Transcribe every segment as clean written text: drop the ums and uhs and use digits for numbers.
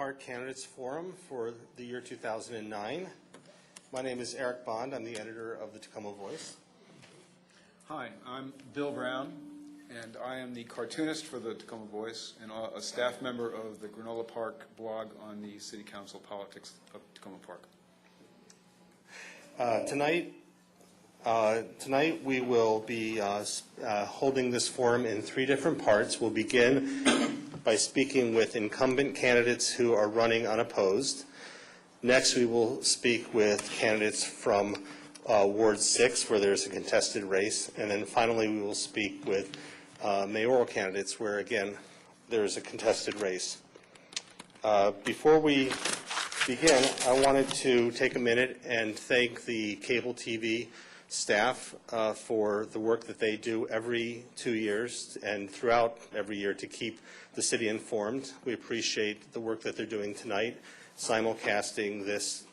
Park Candidates Forum for the year 2009. My name is Eric Bond. I'm the editor of the Takoma Voice. Hi, I'm Bill Brown, and I am the cartoonist for the Takoma Voice and a staff member of the Granola Park blog on the City Council politics of Takoma Park. Tonight we will be holding this forum in three different parts. We'll begin by speaking with incumbent candidates who are running unopposed. Next, we will speak with candidates from Ward 6, where there's a contested race. And then finally, we will speak with mayoral candidates, where, again, there's a contested race. Before we begin, I wanted to take a minute and thank the cable TV staff for the work that they do every 2 years and throughout every year to keep the city informed. We appreciate the work that they're doing tonight, simulcasting this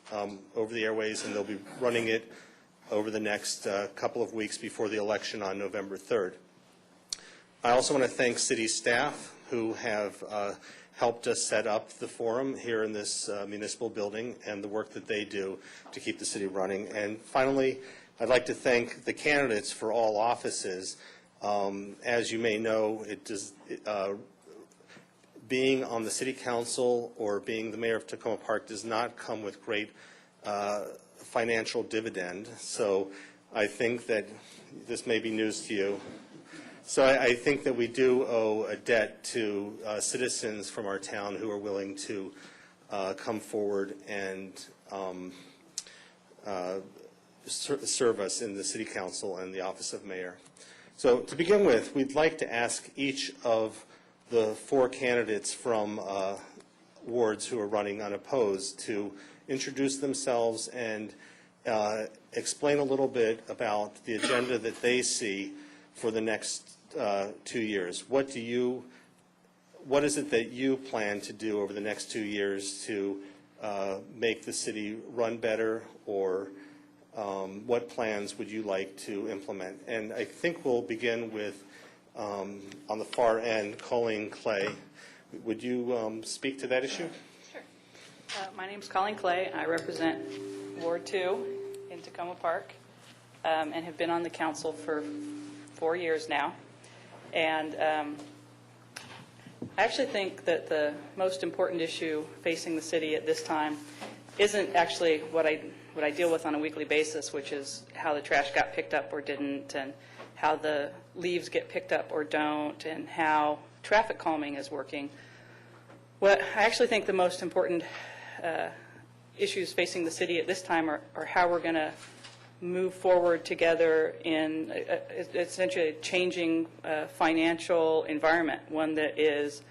over the airways, and they'll be running it over the next couple of weeks before the election on November 3rd. I also want to thank city staff who have helped us set up the forum here in this municipal building and the work that they do to keep the city running. And finally, I'd like to thank the candidates for all offices. As you may know, being on the city council or being the mayor of Takoma Park does not come with great financial dividend. So I think that this may be news to you. So I think that we do owe a debt to citizens from our town who are willing to come forward and serve us in the City Council and the Office of Mayor. So to begin with, we'd like to ask each of the four candidates from wards who are running unopposed to introduce themselves and explain a little bit about the agenda that they see for the next 2 years. What is it that you plan to do over the next 2 years to make the city run better, or what plans would you like to implement? And I think we'll begin with, on the far end, Colleen Clay. Would you speak to that issue? Sure. My name is Colleen Clay. I represent Ward 2 in Takoma Park and have been on the council for 4 years now. And I actually think that the most important issue facing the city at this time isn't actually what I deal with on a weekly basis, which is how the trash got picked up or didn't, and how the leaves get picked up or don't, and how traffic calming is working. What I actually think the most important issues facing the city at this time are how we're going to move forward together in essentially a changing financial environment, one that is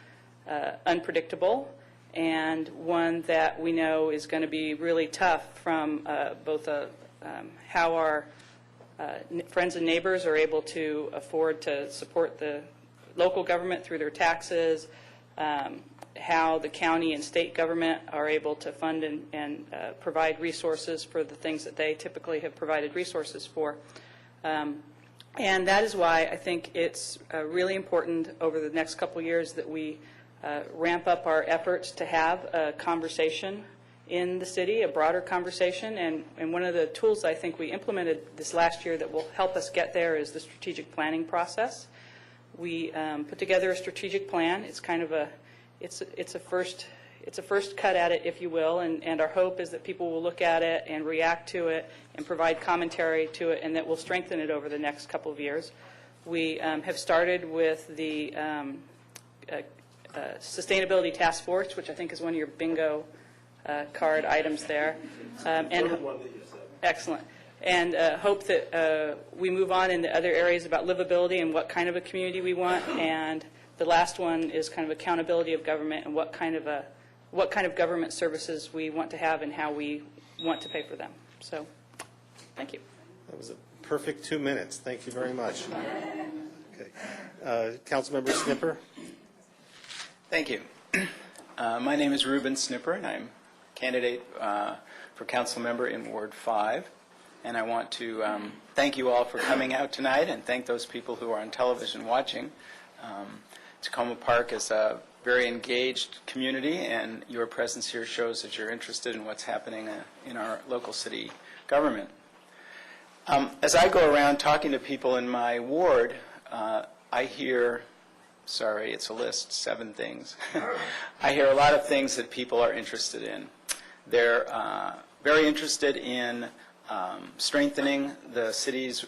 unpredictable and one that we know is going to be really tough from both how our friends and neighbors are able to afford to support the local government through their taxes, how the county and state government are able to fund and provide resources for the things that they typically have provided resources for. And that is why I think it's really important over the next couple of years that we ramp up our efforts to have a conversation in the city, a broader conversation. And one of the tools I think we implemented this last year that will help us get there is the strategic planning process. We put together a strategic plan. It's kind of it's a first cut at it, if you will, and our hope is that people will look at it and react to it and provide commentary to it, and that will strengthen it over the next couple of years. We have started with the Sustainability Task Force, which I think is one of your bingo card items there. Excellent. And hope that we move on into other areas about livability and what kind of a community we want. And the last one is kind of accountability of government and what kind of government services we want to have and how we want to pay for them. So, thank you. That was a perfect 2 minutes. Thank you very much. Okay. Councilmember Snipper. Thank you. My name is Reuben Snipper, and I'm a candidate for council member in Ward 5. And I want to thank you all for coming out tonight and thank those people who are on television watching. Takoma Park is a very engaged community, and your presence here shows that you're interested in what's happening in our local city government. As I go around talking to people in my ward, I hear, sorry, it's a list, 7 things. I hear a lot of things that people are interested in. They're very interested in strengthening the city's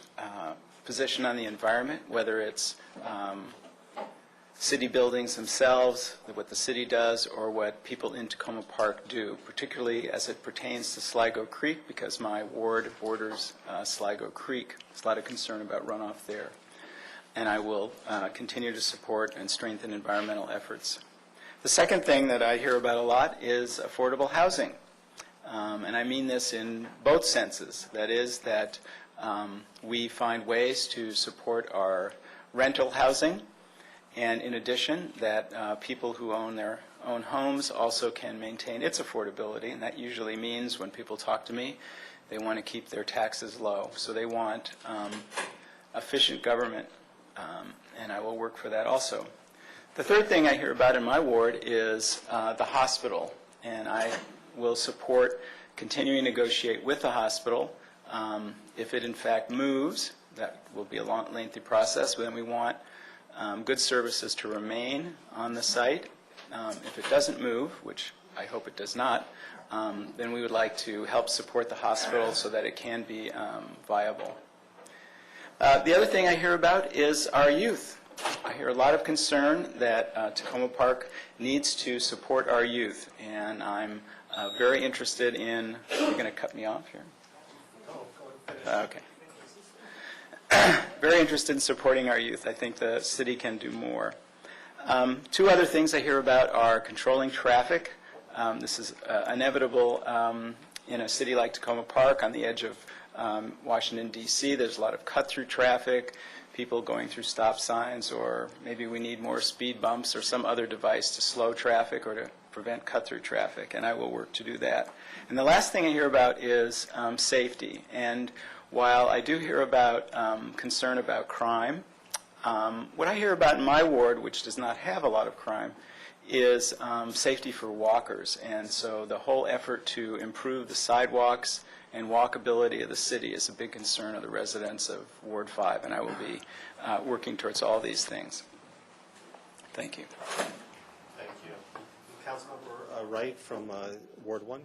position on the environment, whether it's city buildings themselves, what the city does, or what people in Takoma Park do, particularly as it pertains to Sligo Creek, because my ward borders Sligo Creek. There's a lot of concern about runoff there. And I will continue to support and strengthen environmental efforts. The second thing that I hear about a lot is affordable housing. And I mean this in both senses. That is that we find ways to support our rental housing, and in addition, that people who own their own homes also can maintain its affordability, and that usually means when people talk to me, they want to keep their taxes low. So they want efficient government, and I will work for that also. The third thing I hear about in my ward is the hospital, and I will support continuing to negotiate with the hospital. If it in fact moves, that will be a long, lengthy process, but then we want good services to remain on the site. If it doesn't move, which I hope it does not, then we would like to help support the hospital so that it can be viable. The other thing I hear about is our youth. I hear a lot of concern that Takoma Park needs to support our youth, and I'm very interested in, you're going to cut me off here? Okay. Very interested in supporting our youth. I think the city can do more. 2 other things I hear about are controlling traffic. This is inevitable in a city like Takoma Park on the edge of Washington, D.C. There's a lot of cut-through traffic, people going through stop signs, or maybe we need more speed bumps or some other device to slow traffic or to prevent cut-through traffic, and I will work to do that. And the last thing I hear about is safety. And while I do hear about concern about crime, what I hear about in my ward, which does not have a lot of crime, is safety for walkers. And so the whole effort to improve the sidewalks and walkability of the city is a big concern of the residents of Ward 5, and I will be working towards all these things. Thank you. Thank you. Councilmember Wright from Ward 1.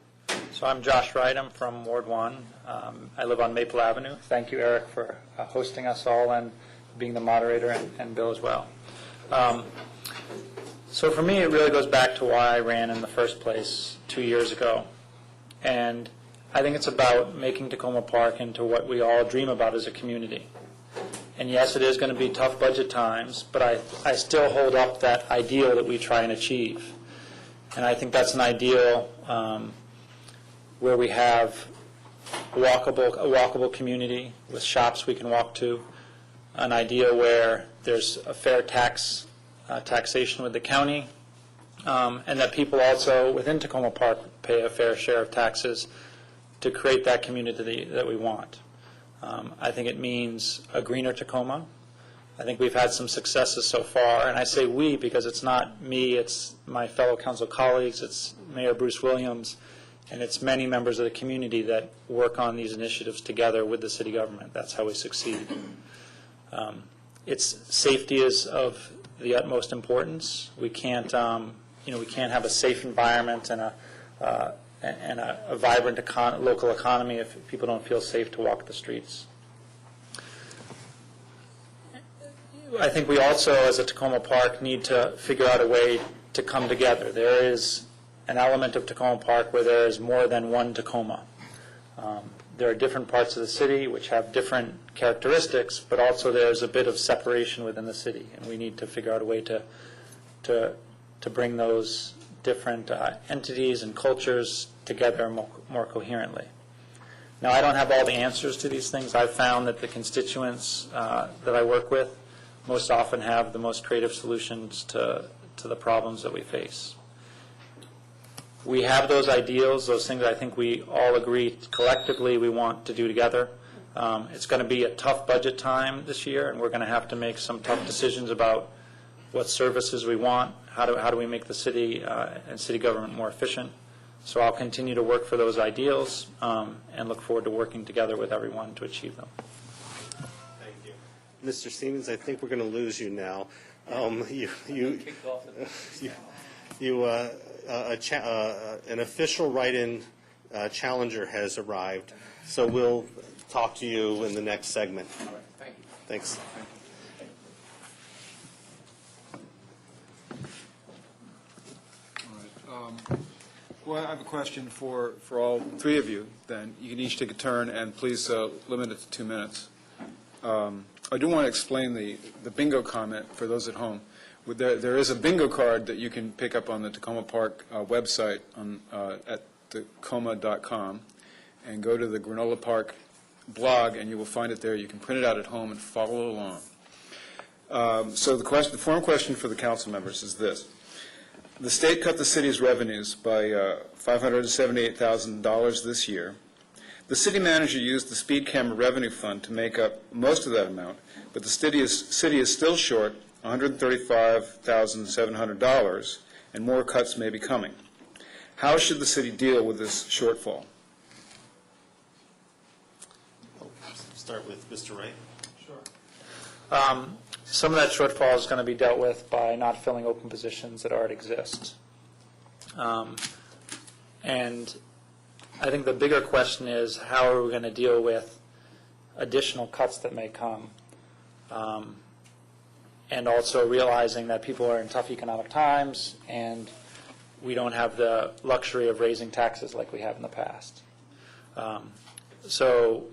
So I'm Josh Wright. I'm from Ward 1. I live on Maple Avenue. Thank you, Eric, for hosting us all and being the moderator, and Bill as well. So for me, it really goes back to why I ran in the first place 2 years ago. And I think it's about making Takoma Park into what we all dream about as a community. And yes, it is going to be tough budget times, but I still hold up that ideal that we try and achieve. And I think that's an ideal where we have a walkable community with shops we can walk to, an idea where there's a fair taxation with the county, and that people also within Takoma Park pay a fair share of taxes to create that community that we want. I think it means a greener Takoma. I think we've had some successes so far, and I say we because it's not me, it's my fellow council colleagues, it's Mayor Bruce Williams, and it's many members of the community that work on these initiatives together with the city government. That's how we succeed. Its safety is of the utmost importance. We can't, we can't have a safe environment and a vibrant local economy if people don't feel safe to walk the streets. I think we also, as a Takoma Park, need to figure out a way to come together. There is an element of Takoma Park where there is more than one Takoma. There are different parts of the city which have different characteristics, but also there's a bit of separation within the city, and we need to figure out a way to bring those different entities and cultures together more coherently. Now, I don't have all the answers to these things. I've found that the constituents that I work with most often have the most creative solutions to the problems that we face. We have those ideals, those things I think we all agree collectively we want to do together. It's going to be a tough budget time this year, and we're going to have to make some tough decisions about what services we want, how do we make the city and city government more efficient. So I'll continue to work for those ideals and look forward to working together with everyone to achieve them. Thank you. Mr. Seamens, I think we're going to lose you now. An official write-in challenger has arrived, so we'll talk to you in the next segment. All right, thank you. Thanks. All right. Well, I have a question for all three of you, then. You can each take a turn, and please limit it to 2 minutes. I do want to explain the bingo comment for those at home. There is a bingo card that you can pick up on the Takoma Park website at Takoma.com, and go to the Granola Park blog, and you will find it there. You can print it out at home and follow along. So the forum question for the council members is this. The state cut the city's revenues by $578,000 this year. The city manager used the speed camera revenue fund to make up most of that amount, but the city is still short $135,700, and more cuts may be coming. How should the city deal with this shortfall? Start with Mr. Wright. Sure. Some of that shortfall is going to be dealt with by not filling open positions that already exist. And I think the bigger question is, how are we going to deal with additional cuts that may come? And also realizing that people are in tough economic times, and we don't have the luxury of raising taxes like we have in the past. So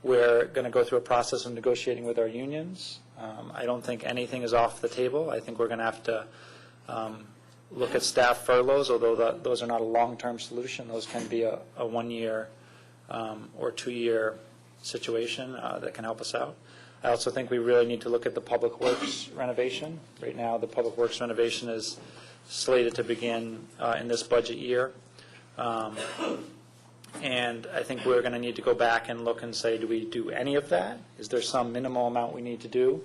we're going to go through a process of negotiating with our unions. I don't think anything is off the table. I think we're going to have to look at staff furloughs, although those are not a long-term solution. Those can be a 1-year or 2-year situation that can help us out. I also think we really need to look at the public works renovation. Right now, the public works renovation is slated to begin in this budget year. And I think we're going to need to go back and look and say, do we do any of that? Is there some minimal amount we need to do?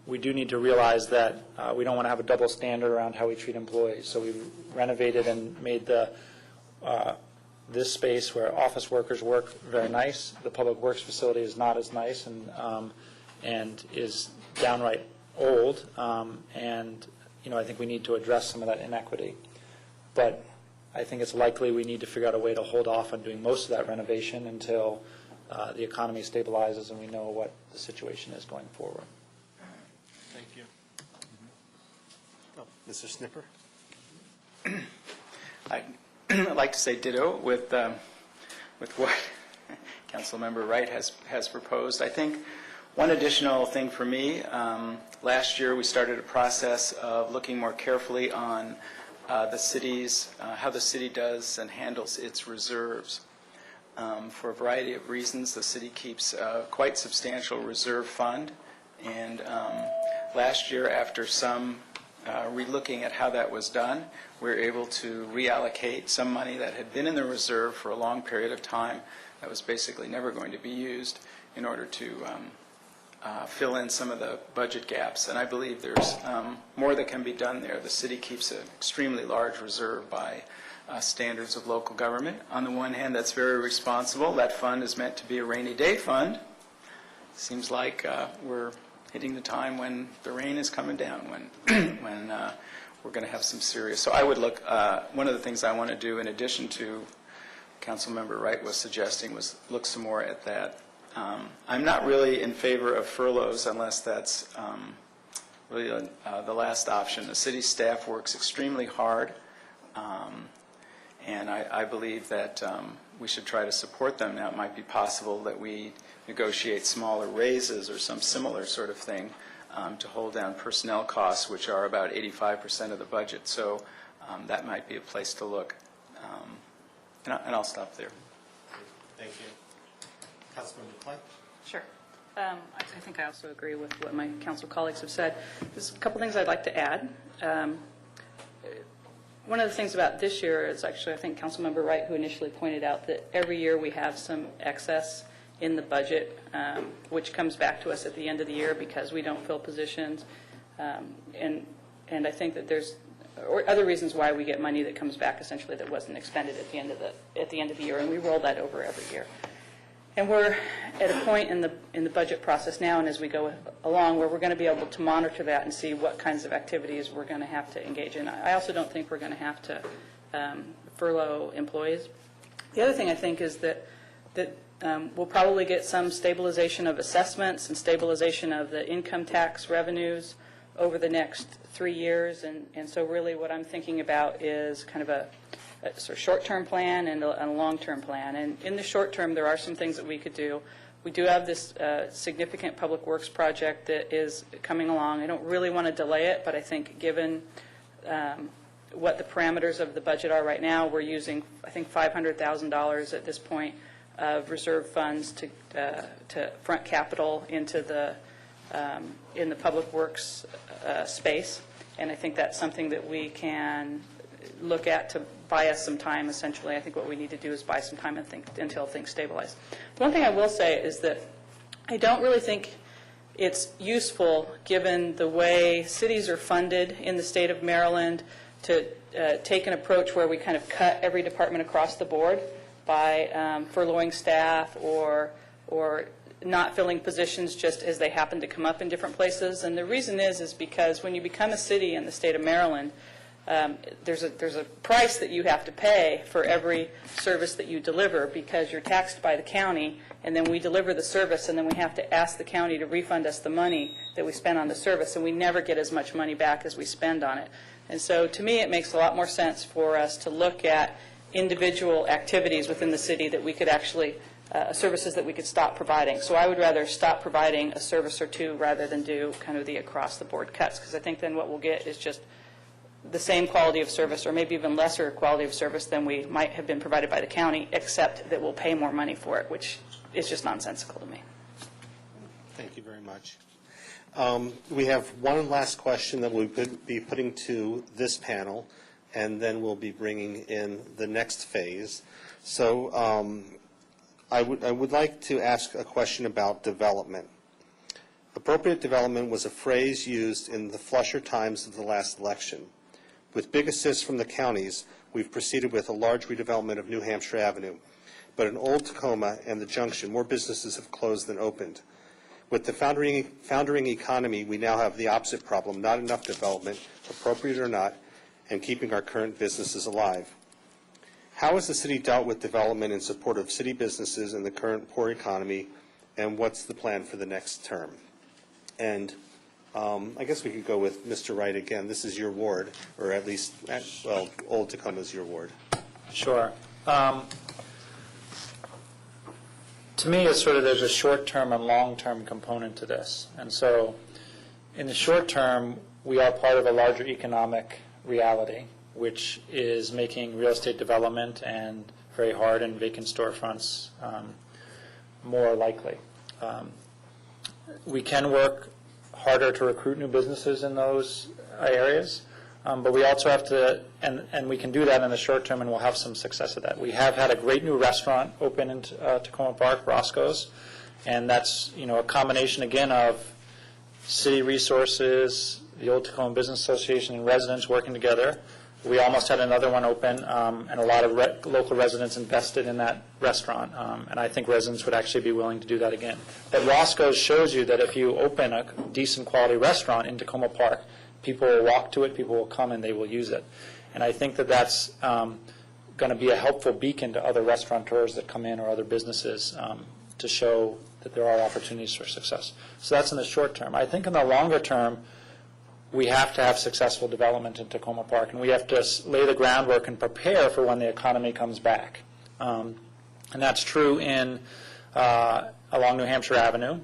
We do need to realize that we don't want to have a double standard around how we treat employees. So we renovated and made this space where office workers work very nice. The public works facility is not as nice and is downright old. And I think we need to address some of that inequity. But I think it's likely we need to figure out a way to hold off on doing most of that renovation until the economy stabilizes and we know what the situation is going forward. Thank you. Mr. Snipper? I'd like to say ditto with what Councilmember Wright has proposed. I think one additional thing for me, last year we started a process of looking more carefully on the city's, how the city does and handles its reserves. For a variety of reasons, the city keeps a quite substantial reserve fund, and last year, after some relooking at how that was done, we were able to reallocate some money that had been in the reserve for a long period of time that was basically never going to be used in order to fill in some of the budget gaps. And I believe there's more that can be done there. The city keeps an extremely large reserve by standards of local government. On the one hand, that's very responsible. That fund is meant to be a rainy day fund. Seems like we're hitting the time when the rain is coming down, when we're going to have some serious. So I would look, one of the things I want to do in addition to Councilmember Wright was suggesting was look some more at that. I'm not really in favor of furloughs unless that's really the last option. The city staff works extremely hard, and I believe that we should try to support them. Now, it might be possible that we negotiate smaller raises or some similar sort of thing to hold down personnel costs, which are about 85% of the budget. So that might be a place to look. And I'll stop there. Thank you. Councilmember Klein? Sure. I think I also agree with what my council colleagues have said. There's a couple things I'd like to add. One of the things about this year is actually, I think Councilmember Wright, who initially pointed out that every year we have some excess in the budget, which comes back to us at the end of the year because we don't fill positions. And I think that there's other reasons why we get money that comes back essentially that wasn't expended at the end of the year, and we roll that over every year. And we're at a point in the budget process now, and as we go along, where we're going to be able to monitor that and see what kinds of activities we're going to have to engage in. I also don't think we're going to have to furlough employees. The other thing I think is that we'll probably get some stabilization of assessments and stabilization of the income tax revenues over the next 3 years, and so really what I'm thinking about is kind of a sort of short-term plan and a long-term plan. And in the short term, there are some things that we could do. We do have this significant public works project that is coming along. I don't really want to delay it, but I think given what the parameters of the budget are right now, we're using, I think, $500,000 at this point of reserve funds to front capital into in the public works space, and I think that's something that we can look at to buy us some time. Essentially, I think what we need to do is buy some time until things stabilize. One thing I will say is that I don't really think it's useful, given the way cities are funded in the state of Maryland, to take an approach where we kind of cut every department across the board by furloughing staff or not filling positions just as they happen to come up in different places. And the reason is because when you become a city in the state of Maryland, there's a price that you have to pay for every service that you deliver, because you're taxed by the county, and then we deliver the service, and then we have to ask the county to refund us the money that we spent on the service, and we never get as much money back as we spend on it. And so to me, it makes a lot more sense for us to look at individual activities within the city that we could actually services that we could stop providing. So I would rather stop providing a service or two rather than do kind of the across-the-board cuts, because I think then what we'll get is just the same quality of service, or maybe even lesser quality of service than we might have been provided by the county, except that we'll pay more money for it, which is just nonsensical to me. Thank you very much. We have one last question that we'll be putting to this panel, and then we'll be bringing in the next phase. So I would like to ask a question about development. Appropriate development was a phrase used in the flusher times of the last election. With big assists from the counties, we've proceeded with a large redevelopment of New Hampshire Avenue. But in Old Tacoma and the Junction, more businesses have closed than opened. With the foundering economy, we now have the opposite problem: not enough development, appropriate or not, and keeping our current businesses alive. How has the city dealt with development in support of city businesses in the current poor economy, and what's the plan for the next term? And I guess we could go with Mr. Wright again. This is your ward, or at least, well, Old Tacoma is your ward. Sure. To me, it's sort of there's a short-term and long-term component to this. And so in the short term, we are part of a larger economic reality, which is making real estate development and very hard and vacant storefronts more likely. We can work harder to recruit new businesses in those areas, but we also have to, and we can do that in the short term, and we'll have some success at that. We have had a great new restaurant open in Takoma Park, Roscoe's, and that's a combination again of city resources, the Old Tacoma Business Association, and residents working together. We almost had another one open, and a lot of local residents invested in that restaurant, and I think residents would actually be willing to do that again. But Roscoe's shows you that if you open a decent quality restaurant in Takoma Park, people will walk to it, people will come, and they will use it. And I think that that's going to be a helpful beacon to other restaurateurs that come in or other businesses to show that there are opportunities for success. So that's in the short term. I think in the longer term, we have to have successful development in Takoma Park, and we have to lay the groundwork and prepare for when the economy comes back. And that's true along New Hampshire Avenue.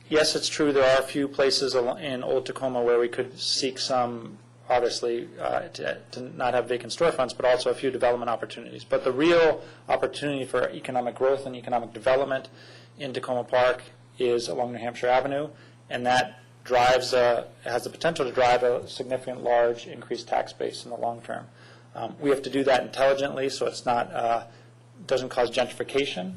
Yes, it's true there are a few places in Old Tacoma where we could seek some, obviously, to not have vacant storefronts, but also a few development opportunities. But the real opportunity for economic growth and economic development in Takoma Park is along New Hampshire Avenue, and that has the potential to drive a significant, large, increased tax base in the long term. We have to do that intelligently, so it's not doesn't cause gentrification,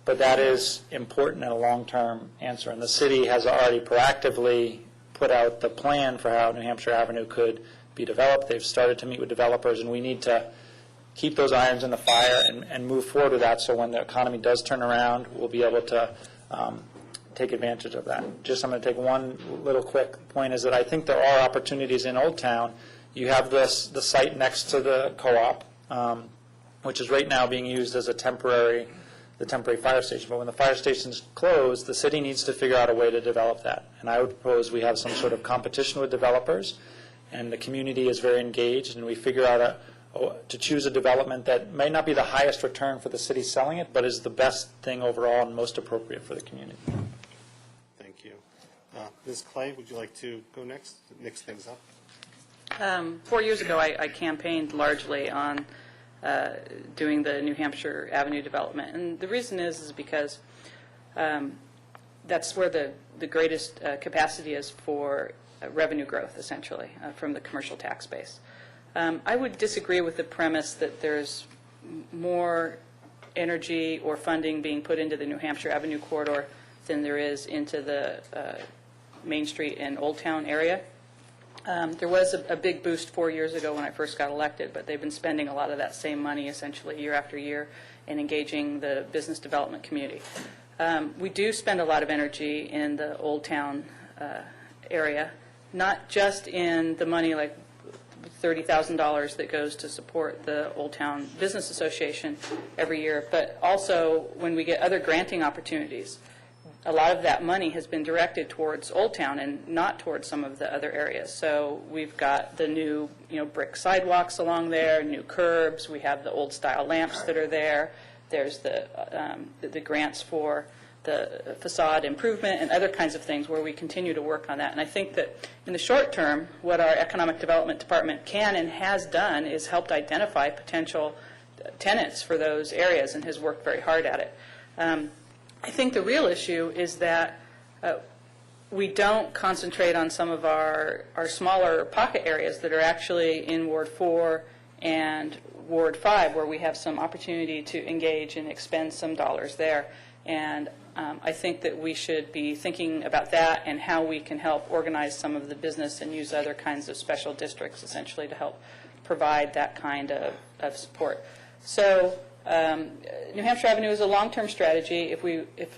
but that is important in a long-term answer. And the city has already proactively put out the plan for how New Hampshire Avenue could be developed. They've started to meet with developers, and we need to keep those irons in the fire and move forward with that, so when the economy does turn around, we'll be able to take advantage of that. Just I'm going to take one little quick point, is that I think there are opportunities in Old Town. You have the site next to the co-op, which is right now being used as the temporary fire station. But when the fire station's closed, the city needs to figure out a way to develop that. And I would propose we have some sort of competition with developers, and the community is very engaged, and we figure out to choose a development that may not be the highest return for the city selling it, but is the best thing overall and most appropriate for the community. Thank you. Ms. Clay, would you like to go next, mix things up? 4 years ago, I campaigned largely on doing the New Hampshire Avenue development. And the reason is because that's where the greatest capacity is for revenue growth, essentially, from the commercial tax base. I would disagree with the premise that there's more energy or funding being put into the New Hampshire Avenue corridor than there is into the Main Street and Old Town area. There was a big boost 4 years ago when I first got elected, but they've been spending a lot of that same money essentially year after year and engaging the business development community. We do spend a lot of energy in the Old Town area, not just in the money like $30,000 that goes to support the Old Town Business Association every year, but also when we get other granting opportunities. A lot of that money has been directed towards Old Town and not towards some of the other areas. So we've got the new, brick sidewalks along there, new curbs. We have the old style lamps that are there. There's the grants for the facade improvement and other kinds of things where we continue to work on that. And I think that in the short term, what our Economic Development Department can and has done is helped identify potential tenants for those areas and has worked very hard at it. I think the real issue is that we don't concentrate on some of our smaller pocket areas that are actually in Ward 4 and Ward 5, where we have some opportunity to engage and expend some dollars there. And I think that we should be thinking about that and how we can help organize some of the business and use other kinds of special districts, essentially, to help provide that kind of support. So New Hampshire Avenue is a long-term strategy. If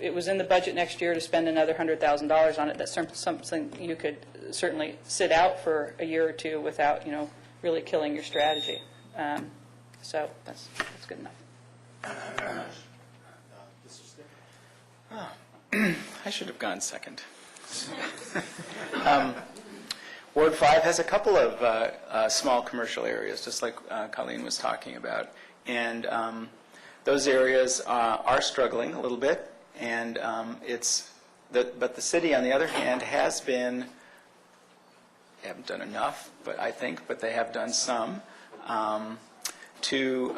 it was in the budget next year to spend another $100,000 on it, that's something you could certainly sit out for a year or two without, really killing your strategy. So that's good enough. I should have gone second. Ward 5 has a couple of small commercial areas, just like Colleen was talking about. And those areas are struggling a little bit. And but the city, on the other hand, has been, they haven't done enough, but they have done some, to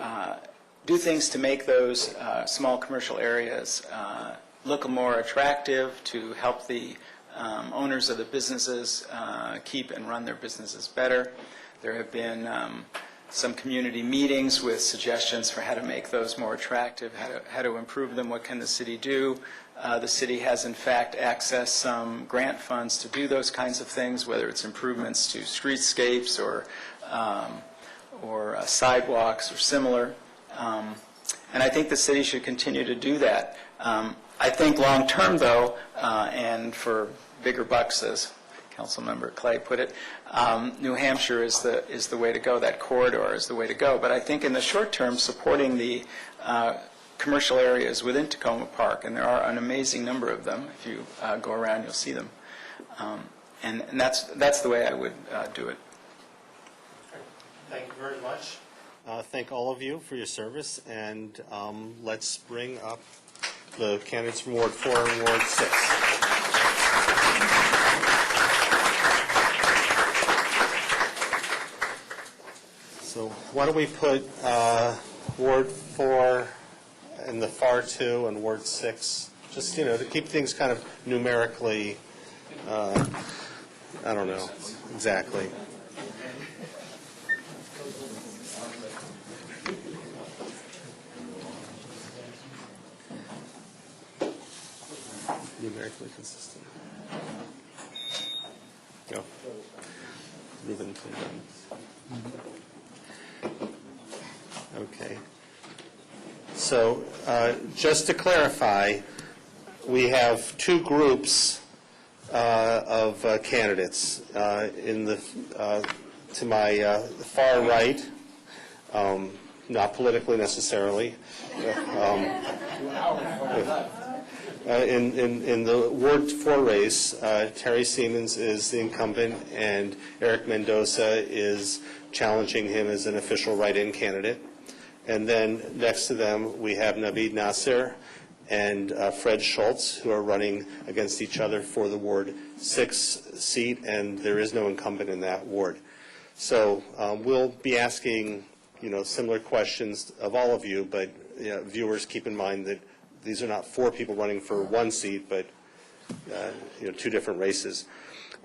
do things to make those small commercial areas look more attractive, to help the owners of the businesses keep and run their businesses better. There have been some community meetings with suggestions for how to make those more attractive, how to improve them, what can the city do. The city has, in fact, accessed some grant funds to do those kinds of things, whether it's improvements to streetscapes or sidewalks or similar. And I think the city should continue to do that. I think long-term, though, and for bigger bucks, as Councilmember Clay put it, New Hampshire is the way to go. That corridor is the way to go. But I think in the short term, supporting the commercial areas within Takoma Park, and there are an amazing number of them. If you go around, you'll see them. And that's the way I would do it. Thank you very much. Thank all of you for your service, and let's bring up the candidates from Ward 4 and Ward 6. So why don't we put Ward 4 in the far 2 and Ward 6, just, to keep things kind of numerically, I don't know exactly. Numerically consistent. Go. Reuben, please. Okay. So just to clarify, we have two groups of candidates. To my far right, not politically necessarily, in the Ward 4 race, Terry Seamens is the incumbent, and Eric Mendoza is challenging him as an official write-in candidate. And then next to them, we have Navid Nasr and Fred Schultz, who are running against each other for the Ward 6 seat, and there is no incumbent in that ward. So we'll be asking, similar questions of all of you, but viewers, keep in mind that these are not 4 people running for 1 seat, but 2 different races.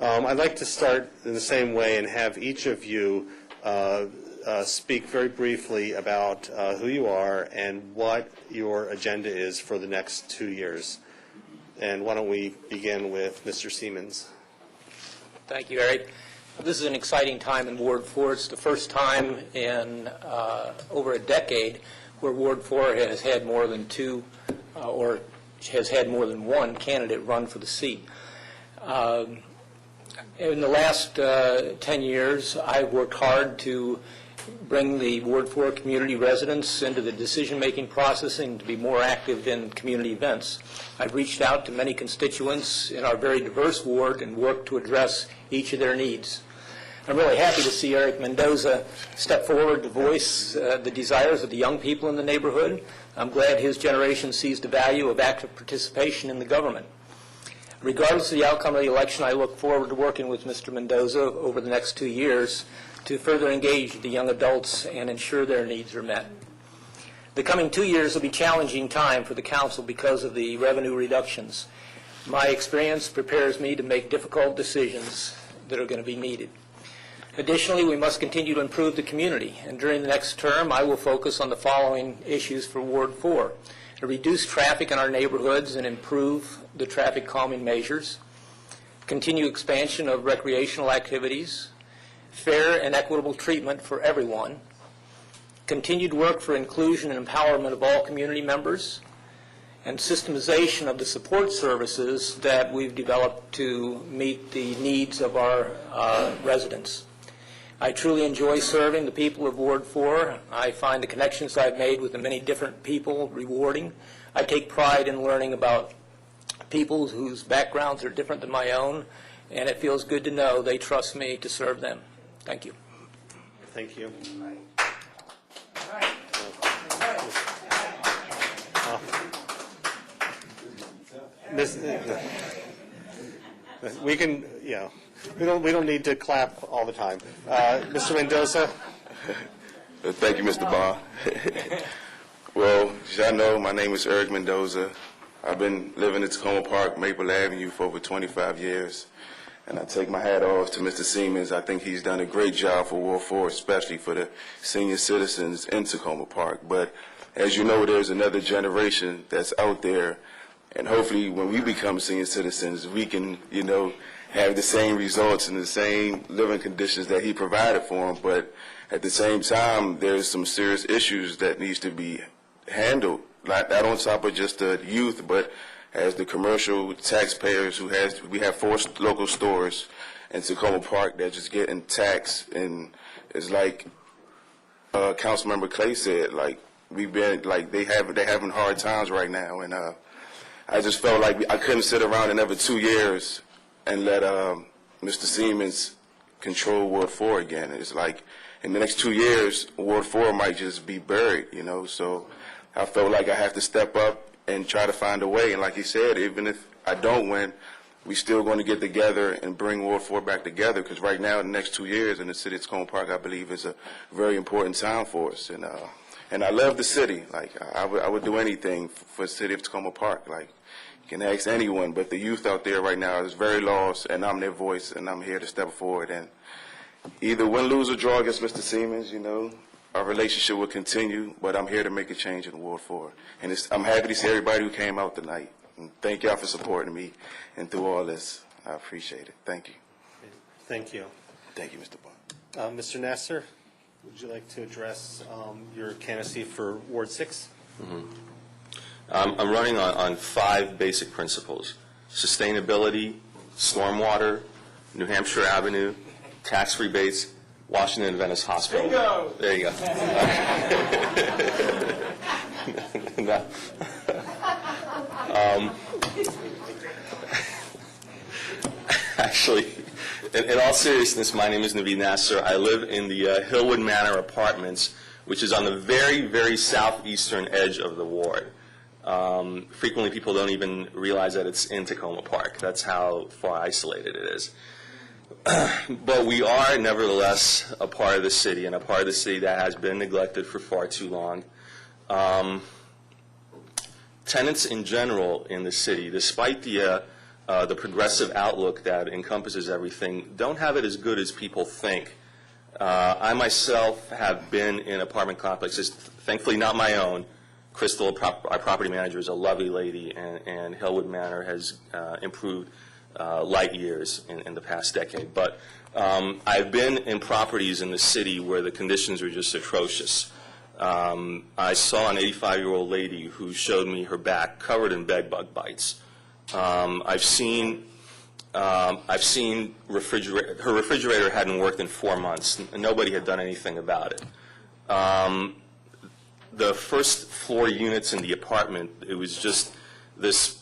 I'd like to start in the same way and have each of you speak very briefly about who you are and what your agenda is for the next 2 years. And why don't we begin with Mr. Seamens? Thank you, Eric. This is an exciting time in Ward 4. It's the first time in over a decade where Ward 4 has had more than 2 or has had more than 1 candidate run for the seat. In the last 10 years, I've worked hard to bring the Ward 4 community residents into the decision-making process and to be more active in community events. I've reached out to many constituents in our very diverse ward and worked to address each of their needs. I'm really happy to see Eric Mendoza step forward to voice the desires of the young people in the neighborhood. I'm glad his generation sees the value of active participation in the government. Regardless of the outcome of the election, I look forward to working with Mr. Mendoza over the next 2 years to further engage the young adults and ensure their needs are met. The coming 2 years will be a challenging time for the council because of the revenue reductions. My experience prepares me to make difficult decisions that are going to be needed. Additionally, we must continue to improve the community, and during the next term, I will focus on the following issues for Ward 4. To reduce traffic in our neighborhoods and improve the traffic calming measures, continue expansion of recreational activities, fair and equitable treatment for everyone, continued work for inclusion and empowerment of all community members, and systemization of the support services that we've developed to meet the needs of our residents. I truly enjoy serving the people of Ward 4. I find the connections I've made with the many different people rewarding. I take pride in learning about people whose backgrounds are different than my own, and it feels good to know they trust me to serve them. Thank you. Thank you. We can, we don't need to clap all the time. Mr. Mendoza. Thank you, Mr. Bond. Well, as y'all know, my name is Eric Mendoza. I've been living in Takoma Park, Maple Avenue for over 25 years. And I take my hat off to Mr. Seamens. I think he's done a great job for Ward 4, especially for the senior citizens in Takoma Park. But as you know, there's another generation that's out there. And hopefully when we become senior citizens, we can, have the same results and the same living conditions that he provided for them. But at the same time, there's some serious issues that needs to be handled, not on top of just the youth, but as the commercial taxpayers we have 4 local stores in Takoma Park that just getting taxed, and it's like Councilmember Clay said, they're having hard times right now, and I just felt like I couldn't sit around another 2 years and let Mr. Seamens control Ward 4 again. It's like in the next 2 years, Ward 4 might just be buried, so I felt like I have to step up and try to find a way. And like he said, even if I don't win, we're still going to get together and bring Ward 4 back together, because right now, in the next 2 years in the city of Takoma Park, I believe is a very important time for us. And I love the city. I would do anything for the city of Takoma Park. You can ask anyone, but the youth out there right now is very lost, and I'm their voice, and I'm here to step forward. And either win, lose, or draw against Mr. Seamens, our relationship will continue, but I'm here to make a change in Ward 4. And I'm happy to see everybody who came out tonight. And thank y'all for supporting me and through all this. I appreciate it. Thank you. Thank you. Thank you, Mr. Bond. Mr. Nasser, would you like to address your candidacy for Ward 6? I'm running on 5 basic principles: sustainability, stormwater, New Hampshire Avenue, tax rebates, Washington and Venice Hospital. Bingo! There you go. No. Actually, in all seriousness, my name is Navid Nasser. I live in the Hillwood Manor Apartments, which is on the very, very southeastern edge of the ward. Frequently, people don't even realize that it's in Takoma Park. That's how far isolated it is. But we are, nevertheless, a part of the city, and a part of the city that has been neglected for far too long. Tenants in general in the city, despite the progressive outlook that encompasses everything, don't have it as good as people think. I myself have been in apartment complexes, thankfully not my own. Crystal, our property manager, is a lovely lady, and Hillwood Manor has improved light years in the past decade. But I've been in properties in the city where the conditions are just atrocious. I saw an 85-year-old lady who showed me her back covered in bed bug bites. I've seen her refrigerator hadn't worked in 4 months, and nobody had done anything about it. The first floor units in the apartment, it was just this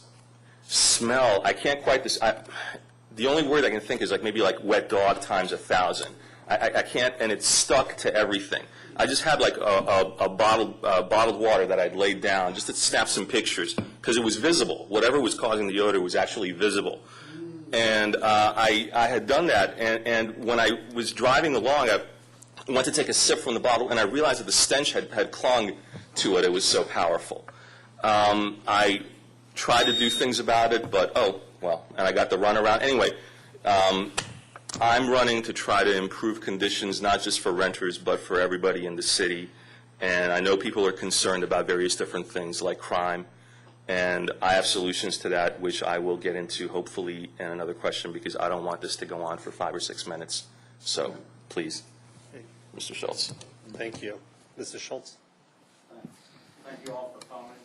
smell. I can't quite the only word I can think is maybe like wet dog times 1,000. I can't, and it's stuck to everything. I just had a bottled water that I'd laid down just to snap some pictures because it was visible. Whatever was causing the odor was actually visible. And I had done that, and when I was driving along, I went to take a sip from the bottle, and I realized that the stench had clung to it. It was so powerful. I tried to do things about it, but, and I got the runaround. Anyway, I'm running to try to improve conditions, not just for renters, but for everybody in the city. And I know people are concerned about various different things like crime, and I have solutions to that, which I will get into hopefully in another question, because I don't want this to go on for 5 or 6 minutes. So, please, Mr. Schultz. Thank you. Mrs. Schultz? Thank you all for coming.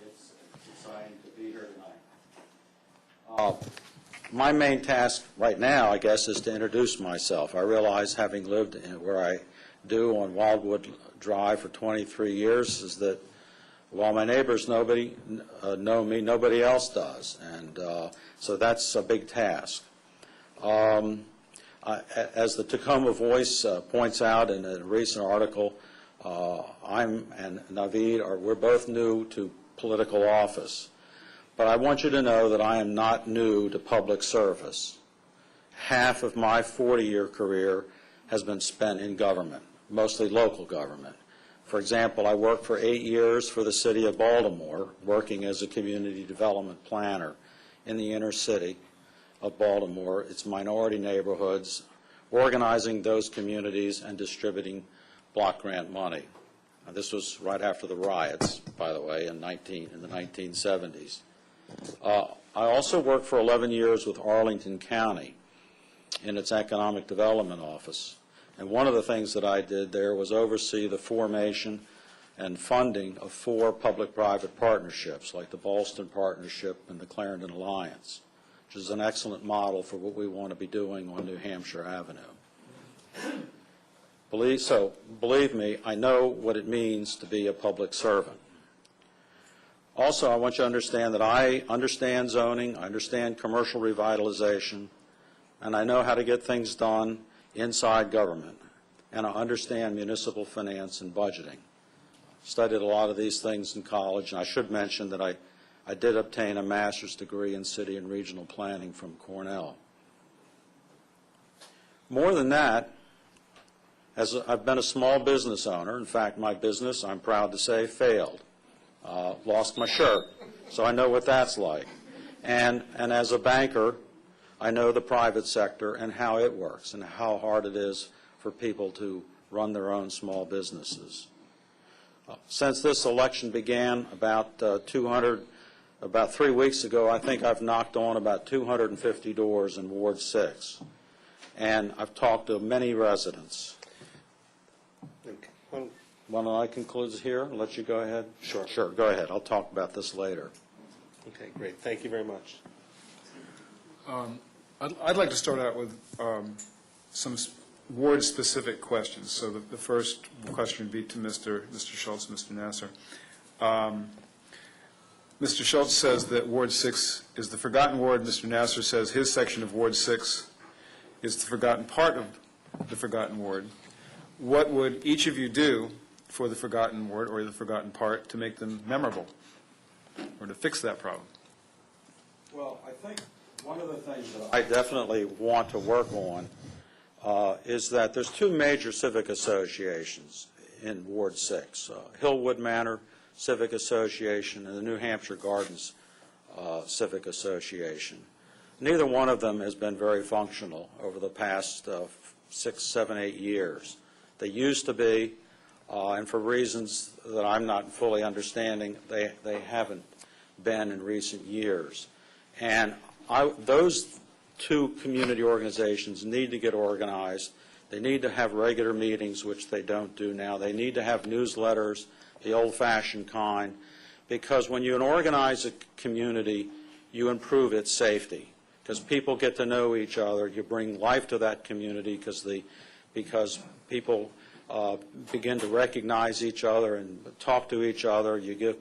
It's exciting to be here tonight. My main task right now, I guess, is to introduce myself. I realize, having lived where I do on Wildwood Drive for 23 years, is that while my neighbors know me, nobody else does. And so that's a big task. As the Takoma Voice points out in a recent article, I'm and Navid we're both new to political office. But I want you to know that I am not new to public service. Half of my 40-year career has been spent in government, mostly local government. For example, I worked for 8 years for the city of Baltimore, working as a community development planner in the inner city of Baltimore, its minority neighborhoods, organizing those communities and distributing block grant money. Now, this was right after the riots, by the way, in the 1970s. I also worked for 11 years with Arlington County in its economic development office. And one of the things that I did there was oversee the formation and funding of 4 public-private partnerships, like the Ballston Partnership and the Clarendon Alliance, which is an excellent model for what we want to be doing on New Hampshire Avenue. Believe me, I know what it means to be a public servant. Also, I want you to understand that I understand zoning, I understand commercial revitalization, and I know how to get things done inside government, and I understand municipal finance and budgeting. Studied a lot of these things in college, and I should mention that I did obtain a master's degree in city and regional planning from Cornell. More than that, as I've been a small business owner. In fact, my business, I'm proud to say, failed. Lost my shirt, so I know what that's like. And as a banker, I know the private sector and how it works and how hard it is for people to run their own small businesses. Since this election began about 3 weeks ago, I think I've knocked on about 250 doors in Ward 6. and I've talked to many residents. Okay. Well, Why don't I conclude here and let you go ahead? Sure. Sure, go ahead. I'll talk about this later. okay, great. Thank you very much. I'd like to start out with some ward-specific questions. So the first question would be to Mr. Schultz, Mr. Nasr. Mr. Schultz says that Ward 6 is the forgotten ward. Mr. Nasr says his section of Ward 6 is the forgotten part of the forgotten ward. What would each of you do for the forgotten ward or the forgotten part to make them memorable or to fix that problem? Well, I think one of the things that I definitely want to work on is that there's two major civic associations in Ward 6, Hillwood Manor Civic Association and the New Hampshire Gardens Civic Association. Neither one of them has been very functional over the past 6, 7, 8 years. They used to be, and for reasons that I'm not fully understanding, they haven't been in recent years. And those two community organizations need to get organized. They need to have regular meetings, which they don't do now. They need to have newsletters, the old-fashioned kind, because when you organize a community, you improve its safety, because people get to know each other. You bring life to that community because people begin to recognize each other and talk to each other. You give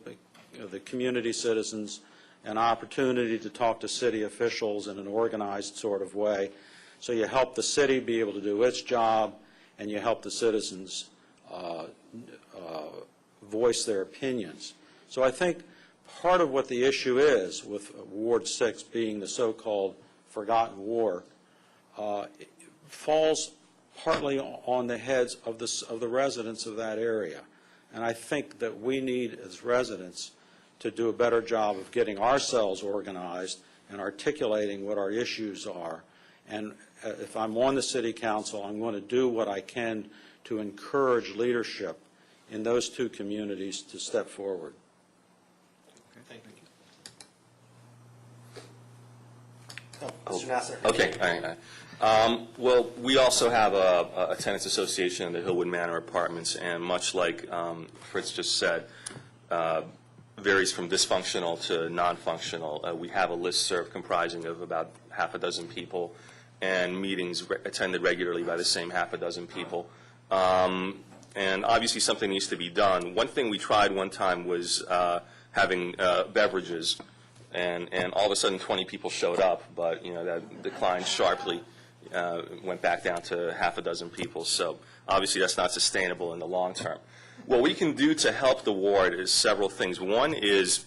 the community citizens an opportunity to talk to city officials in an organized sort of way. So you help the city be able to do its job, and you help the citizens voice their opinions. So I think part of what the issue is with Ward 6 being the so-called forgotten ward falls partly on the heads of the residents of that area. And I think that we need, as residents, to do a better job of getting ourselves organized and articulating what our issues are. And if I'm on the City Council, I'm going to do what I can to encourage leadership in those two communities to step forward. Thank you. Mr. Nasr. Okay, all right. Well, we also have a tenants association in the Hillwood Manor Apartments, and much like Fritz just said, varies from dysfunctional to non-functional. We have a listserv comprising of about half a dozen people, and meetings attended regularly by the same half a dozen people. And obviously something needs to be done. One thing we tried one time was having beverages, and all of a sudden 20 people showed up, but that declined sharply, went back down to half a dozen people. So obviously that's not sustainable in the long term. What we can do to help the ward is several things. One is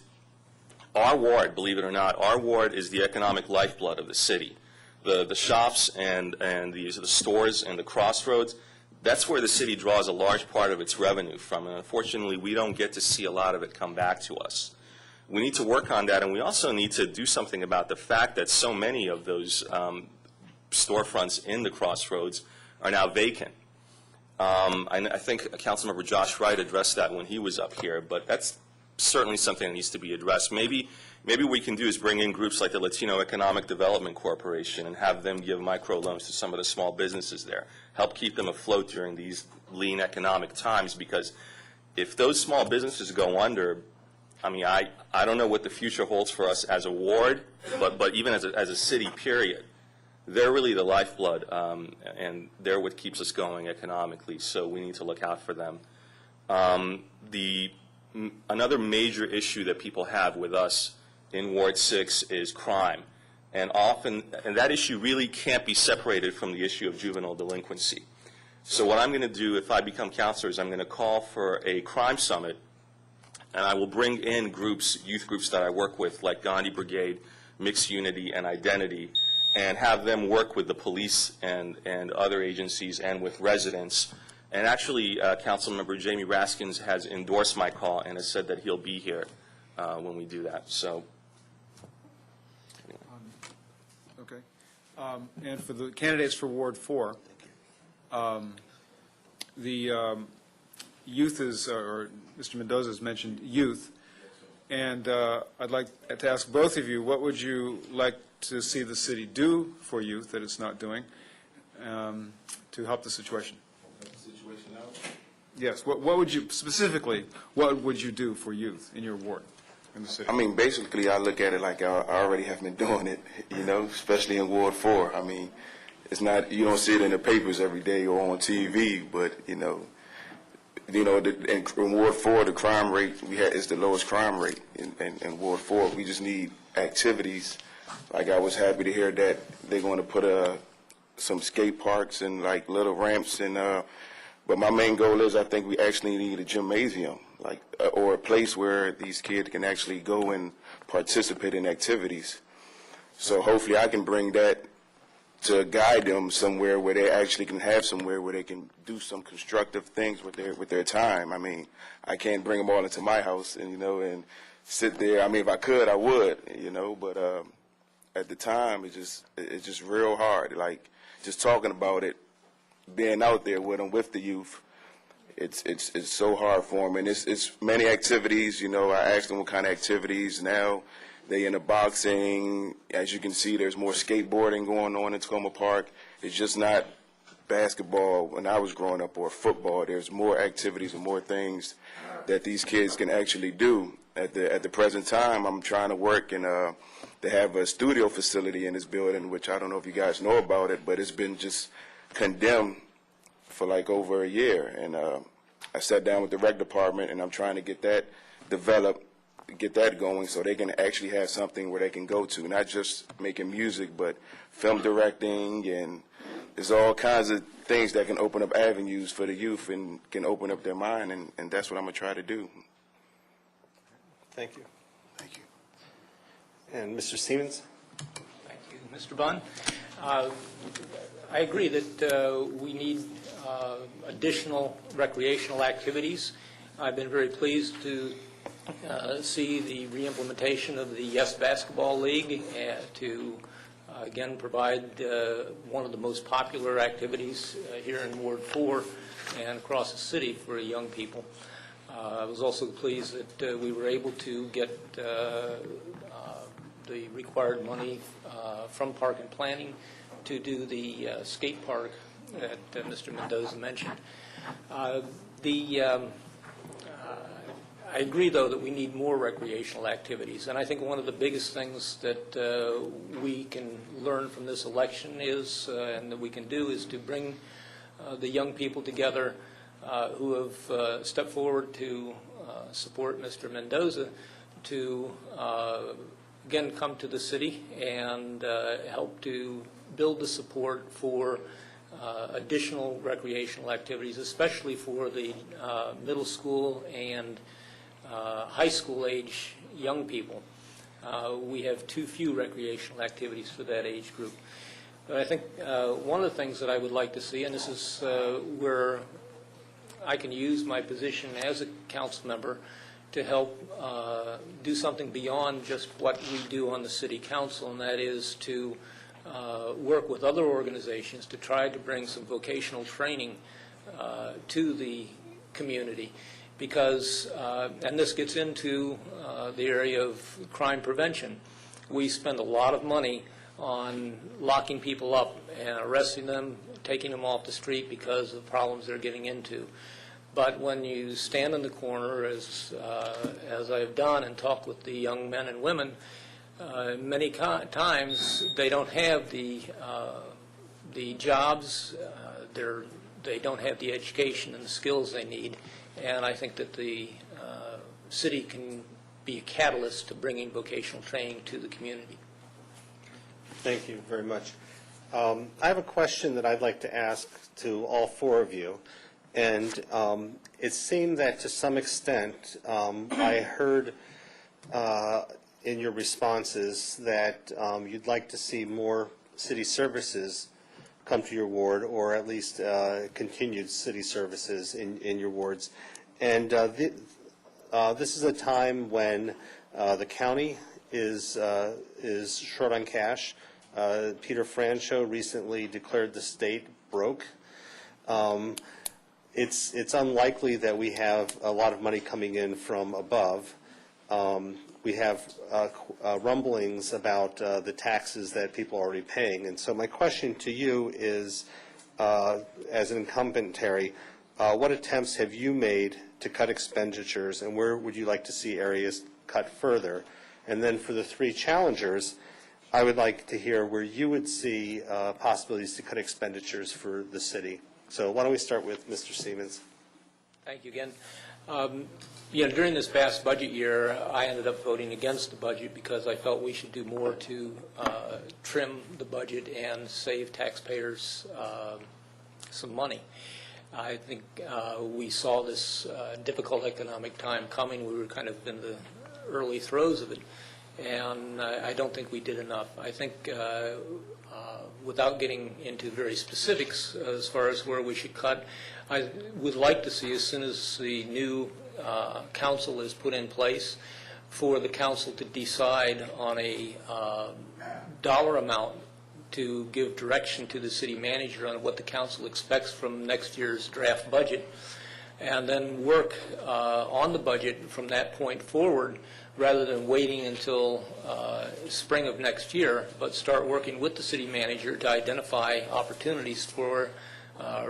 our ward, believe it or not, our ward is the economic lifeblood of the city. The shops and the stores and the crossroads, that's where the city draws a large part of its revenue from, and unfortunately we don't get to see a lot of it come back to us. We need to work on that, and we also need to do something about the fact that so many of those storefronts in the crossroads are now vacant. I think Councilmember Josh Wright addressed that when he was up here, but that's certainly something that needs to be addressed. Maybe what we can do is bring in groups like the Latino Economic Development Corporation and have them give microloans to some of the small businesses there, help keep them afloat during these lean economic times, because if those small businesses go under, I mean, I don't know what the future holds for us as a ward, but even as a city, period. They're really the lifeblood, and they're what keeps us going economically, so we need to look out for them. Another major issue that people have with us in Ward 6 is crime, and that issue really can't be separated from the issue of juvenile delinquency. So what I'm going to do if I become councilor is I'm going to call for a crime summit, and I will bring in youth groups that I work with, like Gandhi Brigade, Mixed Unity, and Identity, and have them work with the police and other agencies and with residents. And actually, Councilmember Jamie Raskins has endorsed my call and has said that he'll be here when we do that. So, Okay. And for the candidates for Ward 4, the youth is, or Mr. Mendoza has mentioned youth, and I'd like to ask both of you, what would you like to see the city do for youth that it's not doing? to help the situation? Yes. What would you, specifically, what would you do for youth in your ward, in the city? I mean, basically, I look at it like I already have been doing it, you know, especially in Ward 4. I mean, it's not, you don't see it in the papers every day or on TV, but, in Ward 4, the crime rate is the lowest crime rate in Ward 4. We just need activities. Like, I was happy to hear that they're going to put some skate parks and, like, little ramps and, but my main goal is I think we actually need a gymnasium, like, or a place where these kids can actually go and participate in activities. So hopefully I can bring that to guide them somewhere where they actually can have somewhere where they can do some constructive things with their time. I mean, I can't bring them all into my house and, and sit there. I mean, if I could, I would, but at the time, it's just real hard. Like, just talking about it, being out there with them, with the youth, it's so hard for them. And it's many activities, I asked them what kind of activities. Now they into boxing. As you can see, there's more skateboarding going on in Takoma Park. It's just not basketball when I was growing up or football. There's more activities and more things that these kids can actually do. At the present time, I'm trying to work and they have a studio facility in this building, which I don't know if you guys know about it, but it's been just condemned for like over a year. And I sat down with the rec department, and I'm trying to get that developed, get that going so they can actually have something where they can go to, not just making music, but film directing, and there's all kinds of things that can open up avenues for the youth and can open up their mind, and that's what I'm going to try to do. Thank you. Thank you. And Mr. Seamens? Thank you, Mr. Bunn. I agree that we need additional recreational activities. I've been very pleased to see the reimplementation of the Yes Basketball League to, again, provide one of the most popular activities here in Ward 4 and across the city for young people. I was also pleased that we were able to get the required money from Park and Planning to do the skate park that Mr. Mendoza mentioned. I agree, though, that we need more recreational activities, and I think one of the biggest things that we can learn from this election is, and that we can do, is to bring the young people together who have stepped forward to support Mr. Mendoza to, again, come to the city and help to build the support for additional recreational activities, especially for the middle school and high school age young people. We have too few recreational activities for that age group. But I think one of the things that I would like to see, and this is where I can use my position as a council member to help do something beyond just what we do on the city council, and that is to work with other organizations to try to bring some vocational training to the community. Because, and this gets into the area of crime prevention, we spend a lot of money on locking people up and arresting them, taking them off the street because of problems they're getting into. But when you stand in the corner, as I've done, and talk with the young men and women, many times they don't have the jobs, they don't have the education and the skills they need, and I think that the city can be a catalyst to bringing vocational training to the community. Thank you very much. I have a question that I'd like to ask to all four of you. And it seemed that to some extent I heard in your responses that you'd like to see more city services come to your ward, or at least continued city services in your wards. And this is a time when the county is short on cash. Peter Francho recently declared the state broke. It's unlikely that we have a lot of money coming in from above. we have rumblings about the taxes that people are already paying. And so my question to you is, as an incumbent, Terry, what attempts have you made to cut expenditures, and where would you like to see areas cut further? And then for the three challengers, I would like to hear where you would see possibilities to cut expenditures for the city. So why don't we start with Mr. Seamens? Thank you again. During this past budget year, I ended up voting against the budget because I felt we should do more to trim the budget and save taxpayers some money. I think we saw this difficult economic time coming. We were kind of in the early throes of it, and I don't think we did enough. I think without getting into very specifics as far as where we should cut, I would like to see, as soon as the new council is put in place, for the council to decide on a dollar amount to give direction to the city manager on what the council expects from next year's draft budget, and then work on the budget from that point forward, rather than waiting until spring of next year, but start working with the city manager to identify opportunities for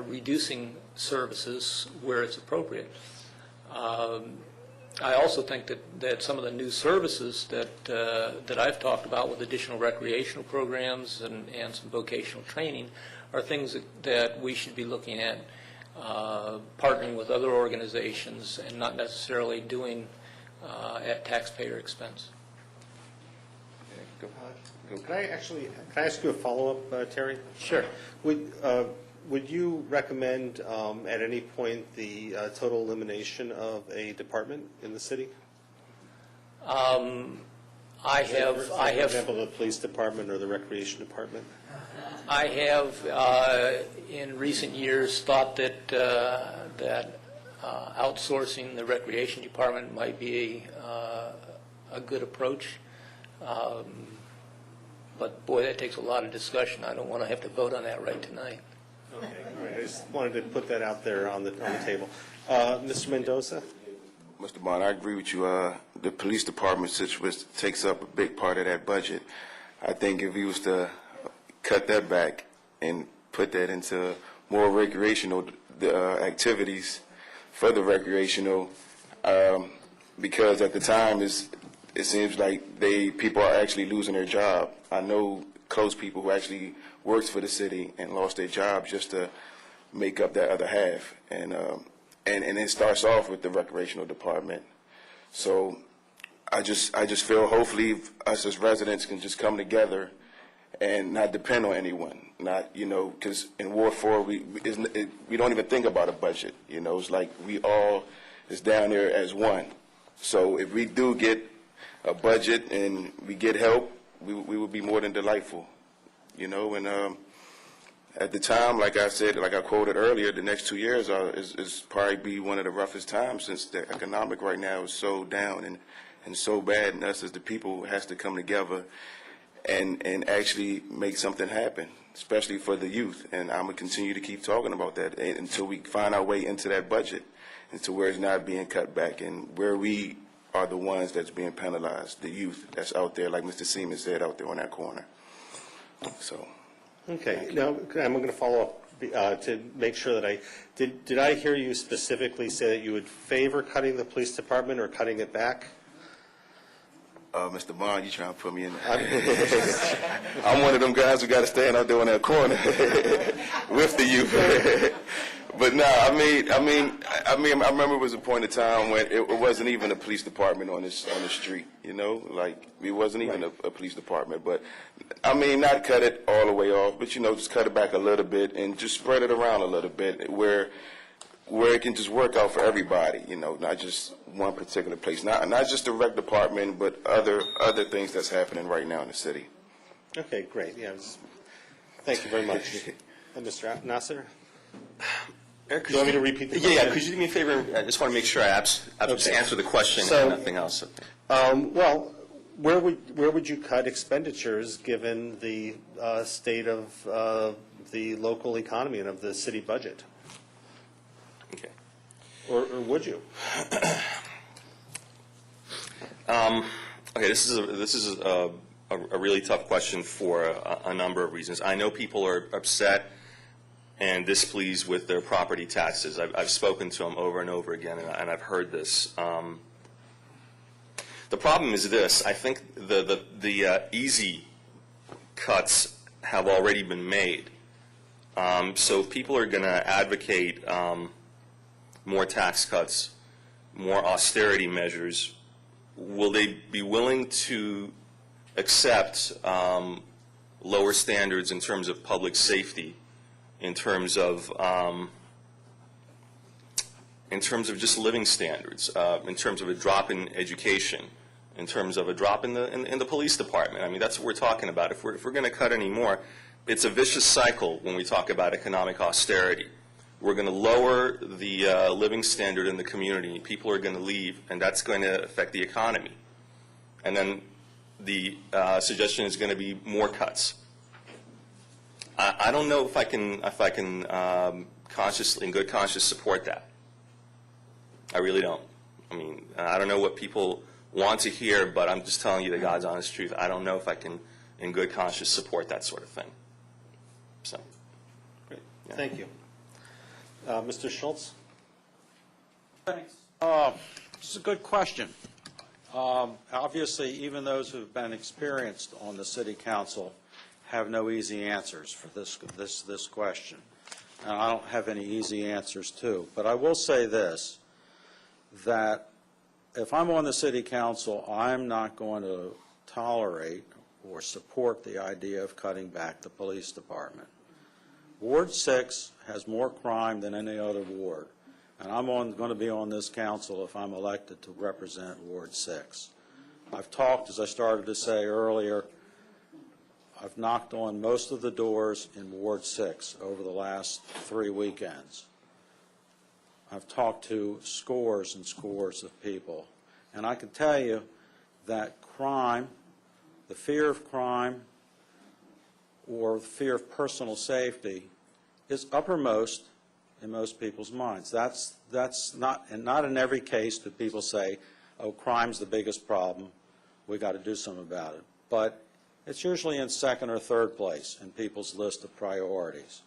reducing services where it's appropriate. I also think that some of the new services that I've talked about with additional recreational programs and some vocational training are things that we should be looking at, partnering with other organizations and not necessarily doing at taxpayer expense. Can I ask you a follow-up, Terry? Sure. Would you recommend at any point the total elimination of a department in the city? I have, For example, the police department or the recreation department? I have in recent years thought that outsourcing the recreation department might be a good approach. But boy, that takes a lot of discussion. I don't want to have to vote on that right tonight. Okay, all right. I just wanted to put that out there on the table. Mr. Mendoza? Mr. Bond, I agree with you. The police department situation takes up a big part of that budget. I think if we was to cut that back and put that into more recreational activities for the recreational, because at the time it seems like people are actually losing their job. I know close people who actually worked for the city and lost their job just to make up that other half, and it starts off with the recreational department. So I just feel hopefully us as residents can just come together and not depend on anyone. Not, because in Ward 4 we don't even think about a budget. It's like we all is down there as one. So if we do get a budget and we get help, we would be more than delightful. And at the time, like I said, like I quoted earlier, the next 2 years is probably be one of the roughest times, since the economic right now is so down and so bad, and us as the people has to come together and actually make something happen, especially for the youth. And I'm going to continue to keep talking about that until we find our way into that budget, into where it's not being cut back and where we are the ones that's being penalized, the youth that's out there, like Mr. Seamens said, out there on that corner. So. Okay. Now, I'm going to follow up to make sure that did I hear you specifically say that you would favor cutting the police department or cutting it back? Mr. Bond, you trying to put me in there. I'm one of them guys who got to stand out there on that corner with the youth. But no, I remember it was a point in time when it wasn't even a police department on the street, like it wasn't even a police department. But not cut it all the way off, but just cut it back a little bit and just spread it around a little bit where it can just work out for everybody, not just one particular place, not just the rec department, but other things that's happening right now in the city. Okay, great. Yeah, thank you very much. Mr. Nasr? Eric, do you want me to repeat the question? Yeah, could you do me a favor? I just want to make sure I answer the question and nothing else. Well, where would you cut expenditures given the state of the local economy and of the city budget? Okay. Or would you? Okay, this is a really tough question for a number of reasons. I know people are upset and displeased with their property taxes. I've spoken to them over and over again, and I've heard this. The problem is this: I think the easy cuts have already been made. So if people are going to advocate more tax cuts, more austerity measures, will they be willing to accept lower standards in terms of public safety, in terms of just living standards, in terms of a drop in education, in terms of a drop in the police department? I mean, that's what we're talking about. If we're going to cut any more, it's a vicious cycle when we talk about economic austerity. We're going to lower the living standard in the community. People are going to leave, and that's going to affect the economy. And then the suggestion is going to be more cuts. I don't know if I can consciously, in good conscience, support that. I really don't. I mean, I don't know what people want to hear, but I'm just telling you the God's honest truth. I don't know if I can, in good conscience, support that sort of thing. So, Great. Yeah. Thank you. Mr. Schultz? Thanks. This is a good question. Obviously, even those who have been experienced on the city council have no easy answers for this question. And I don't have any easy answers, too. But I will say this, that if I'm on the city council, I'm not going to tolerate or support the idea of cutting back the police department. Ward 6 has more crime than any other ward, and I'm going to be on this council if I'm elected to represent Ward 6. I've talked, as I started to say earlier, I've knocked on most of the doors in Ward 6 over the last 3 weekends. I've talked to scores and scores of people, and I can tell you that crime, the fear of crime, or the fear of personal safety is uppermost in most people's minds. That's not, and not in every case do people say, oh, crime's the biggest problem, we got to do something about it. But it's usually in second or third place in people's list of priorities.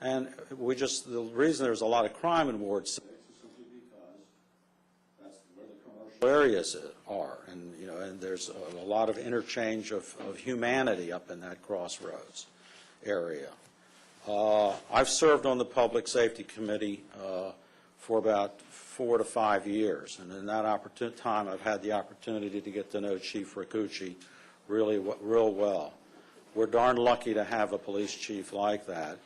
And the reason there's a lot of crime in Ward 6 is simply because that's where the commercial areas are. And, you know, and there's a lot of interchange of humanity up in that crossroads area. I've served on the Public Safety Committee for about 4 to 5 years. And in that time, I've had the opportunity to get to know Chief Rakucci real well. We're darn lucky to have a police chief like that.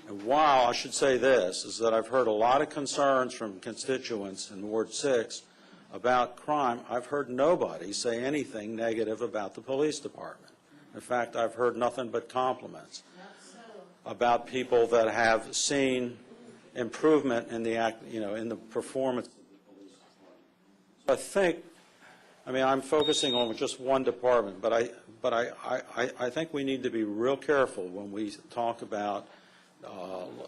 And while I should say this, is that I've heard a lot of concerns from constituents in Ward 6 about crime, I've heard nobody say anything negative about the police department. In fact, I've heard nothing but compliments about people that have seen improvement in the performance of the police department. So I'm focusing on just one department, but I think we need to be real careful when we talk about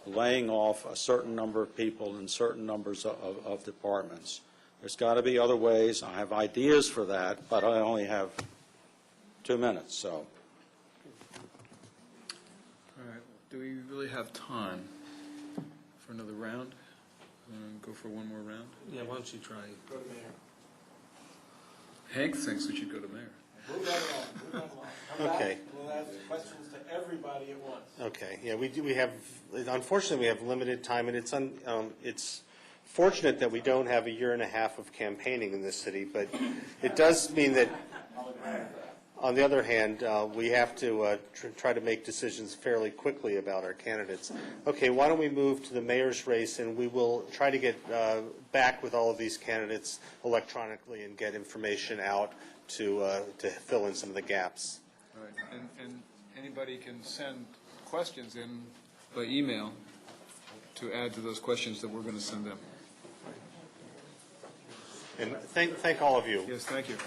laying off a certain number of people in certain numbers of departments. There's got to be other ways. I have ideas for that, but I only have 2 minutes. So, All right. Do we really have time for another round? Go for one more round? Yeah, why don't you try? Go to Mayor. Hank thinks we should go to Mayor. Move right along. Move right along. Come Okay. back. We'll ask questions to everybody at once. Okay, yeah, we have, unfortunately, we have limited time, and it's fortunate that we don't have a year and a half of campaigning in this city, but it does mean that, on the other hand, we have to try to make decisions fairly quickly about our candidates. Okay, why don't we move to the mayor's race, and we will try to get back with all of these candidates electronically and get information out to fill in some of the gaps. All right. And anybody can send questions in by email to add to those questions that we're going to send them. And thank all of you. Yes, thank you.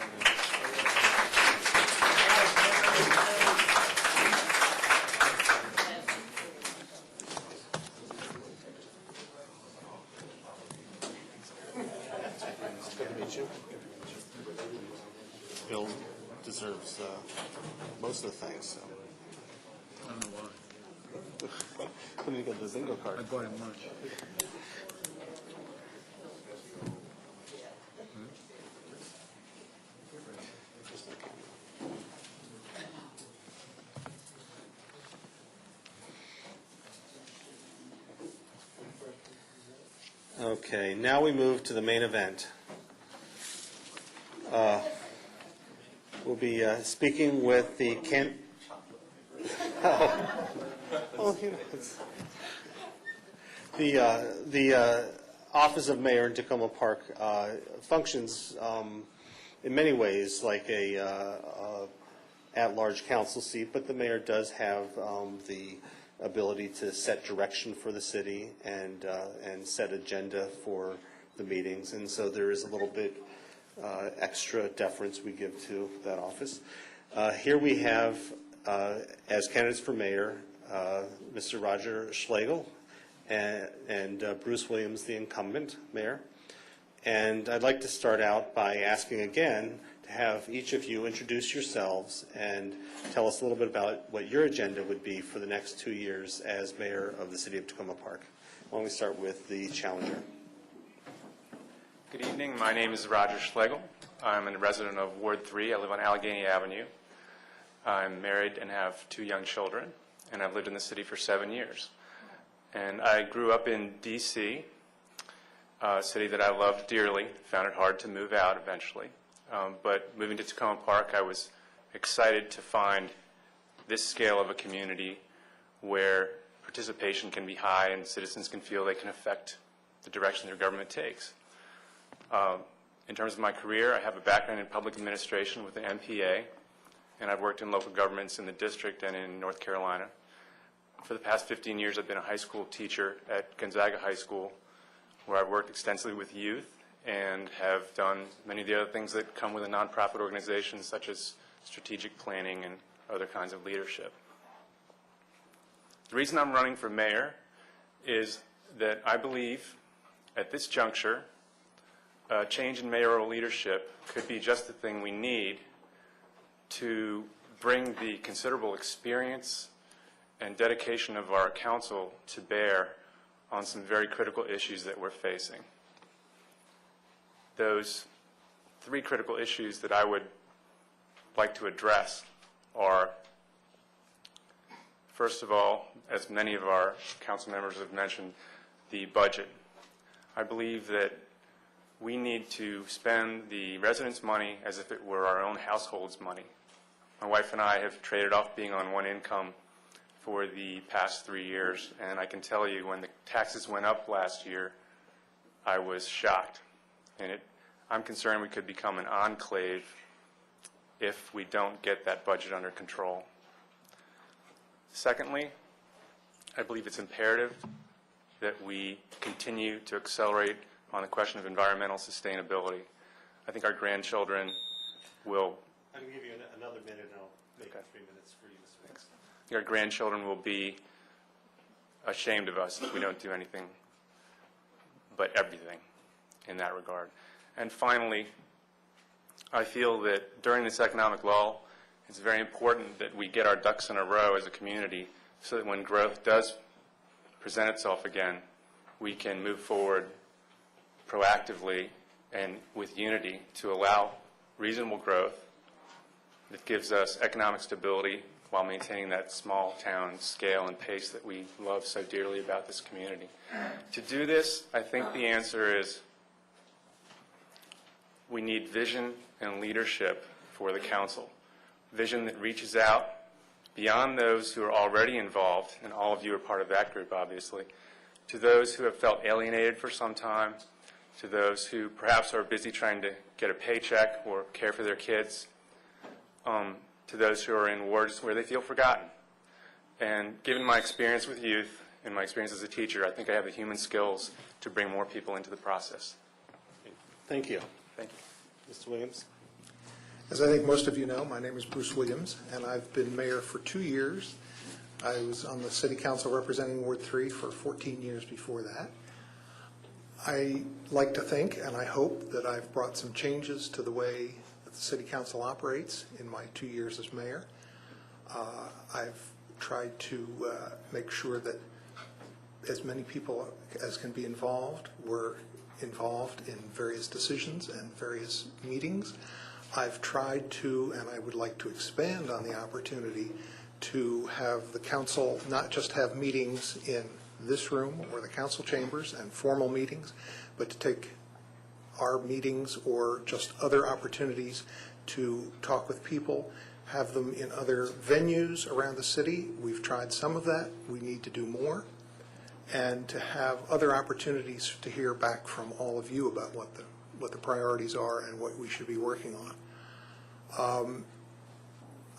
Bill. so. I don't know why. When did you get the Zingo card? I bought him lunch. Okay, now we move to the main event. We'll be speaking with the the Office of Mayor in Takoma Park functions in many ways like a at-large council seat, but the mayor does have the ability to set direction for the city and set agenda for the meetings, and so there is a little bit extra deference we give to that office. Here we have, as candidates for mayor, Mr. Roger Schlegel and Bruce Williams, the incumbent mayor. And I'd like to start out by asking again to have each of you introduce yourselves and tell us a little bit about what your agenda would be for the next 2 years as mayor of the city of Takoma Park. Why don't we start with the challenger? Good evening. My name is Roger Schlegel. I'm a resident of Ward 3. I live on Allegheny Avenue. I'm married and have 2 young children, and I've lived in the city for 7 years. And I grew up in D.C., a city that I loved dearly, found it hard to move out eventually. But moving to Takoma Park, I was excited to find this scale of a community where participation can be high and citizens can feel they can affect the direction their government takes. In terms of my career, I have a background in public administration with the MPA, and I've worked in local governments in the district and in North Carolina. For the past 15 years, I've been a high school teacher at Gonzaga High School, where I've worked extensively with youth and have done many of the other things that come with a nonprofit organization, such as strategic planning and other kinds of leadership. The reason I'm running for mayor is that I believe at this juncture, a change in mayoral leadership could be just the thing we need to bring the considerable experience and dedication of our council to bear on some very critical issues that we're facing. Those 3 critical issues that I would like to address are, first of all, as many of our council members have mentioned, the budget. I believe that we need to spend the residents' money as if it were our own household's money. My wife and I have traded off being on one income for the past 3 years, and I can tell you when the taxes went up last year, I was shocked. And I'm concerned we could become an enclave if we don't get that budget under control. Secondly, I believe it's imperative that we continue to accelerate on the question of environmental sustainability. I think our grandchildren will... I can give you another minute, and I'll make it 3 minutes for you to speak. I think our grandchildren will be ashamed of us if we don't do anything but everything in that regard. And finally, I feel that during this economic lull, it's very important that we get our ducks in a row as a community so that when growth does present itself again, we can move forward proactively and with unity to allow reasonable growth that gives us economic stability while maintaining that small town scale and pace that we love so dearly about this community. To do this, I think the answer is we need vision and leadership for the council. Vision that reaches out beyond those who are already involved, and all of you are part of that group, obviously, to those who have felt alienated for some time, to those who perhaps are busy trying to get a paycheck or care for their kids, to those who are in wards where they feel forgotten. And given my experience with youth and my experience as a teacher, I think I have the human skills to bring more people into the process. Thank you. Thank you. Mr. Williams? As I think most of you know, my name is Bruce Williams, and I've been mayor for 2 years. I was on the city council representing Ward 3 for 14 years before that. I like to think, and I hope, that I've brought some changes to the way that the city council operates in my 2 years as mayor. I've tried to make sure that as many people as can be involved were involved in various decisions and various meetings. I've tried to, and I would like to expand on the opportunity to have the council not just have meetings in this room or the council chambers and formal meetings, but to take our meetings or just other opportunities to talk with people, have them in other venues around the city. We've tried some of that. We need to do more. And to have other opportunities to hear back from all of you about what the priorities are and what we should be working on.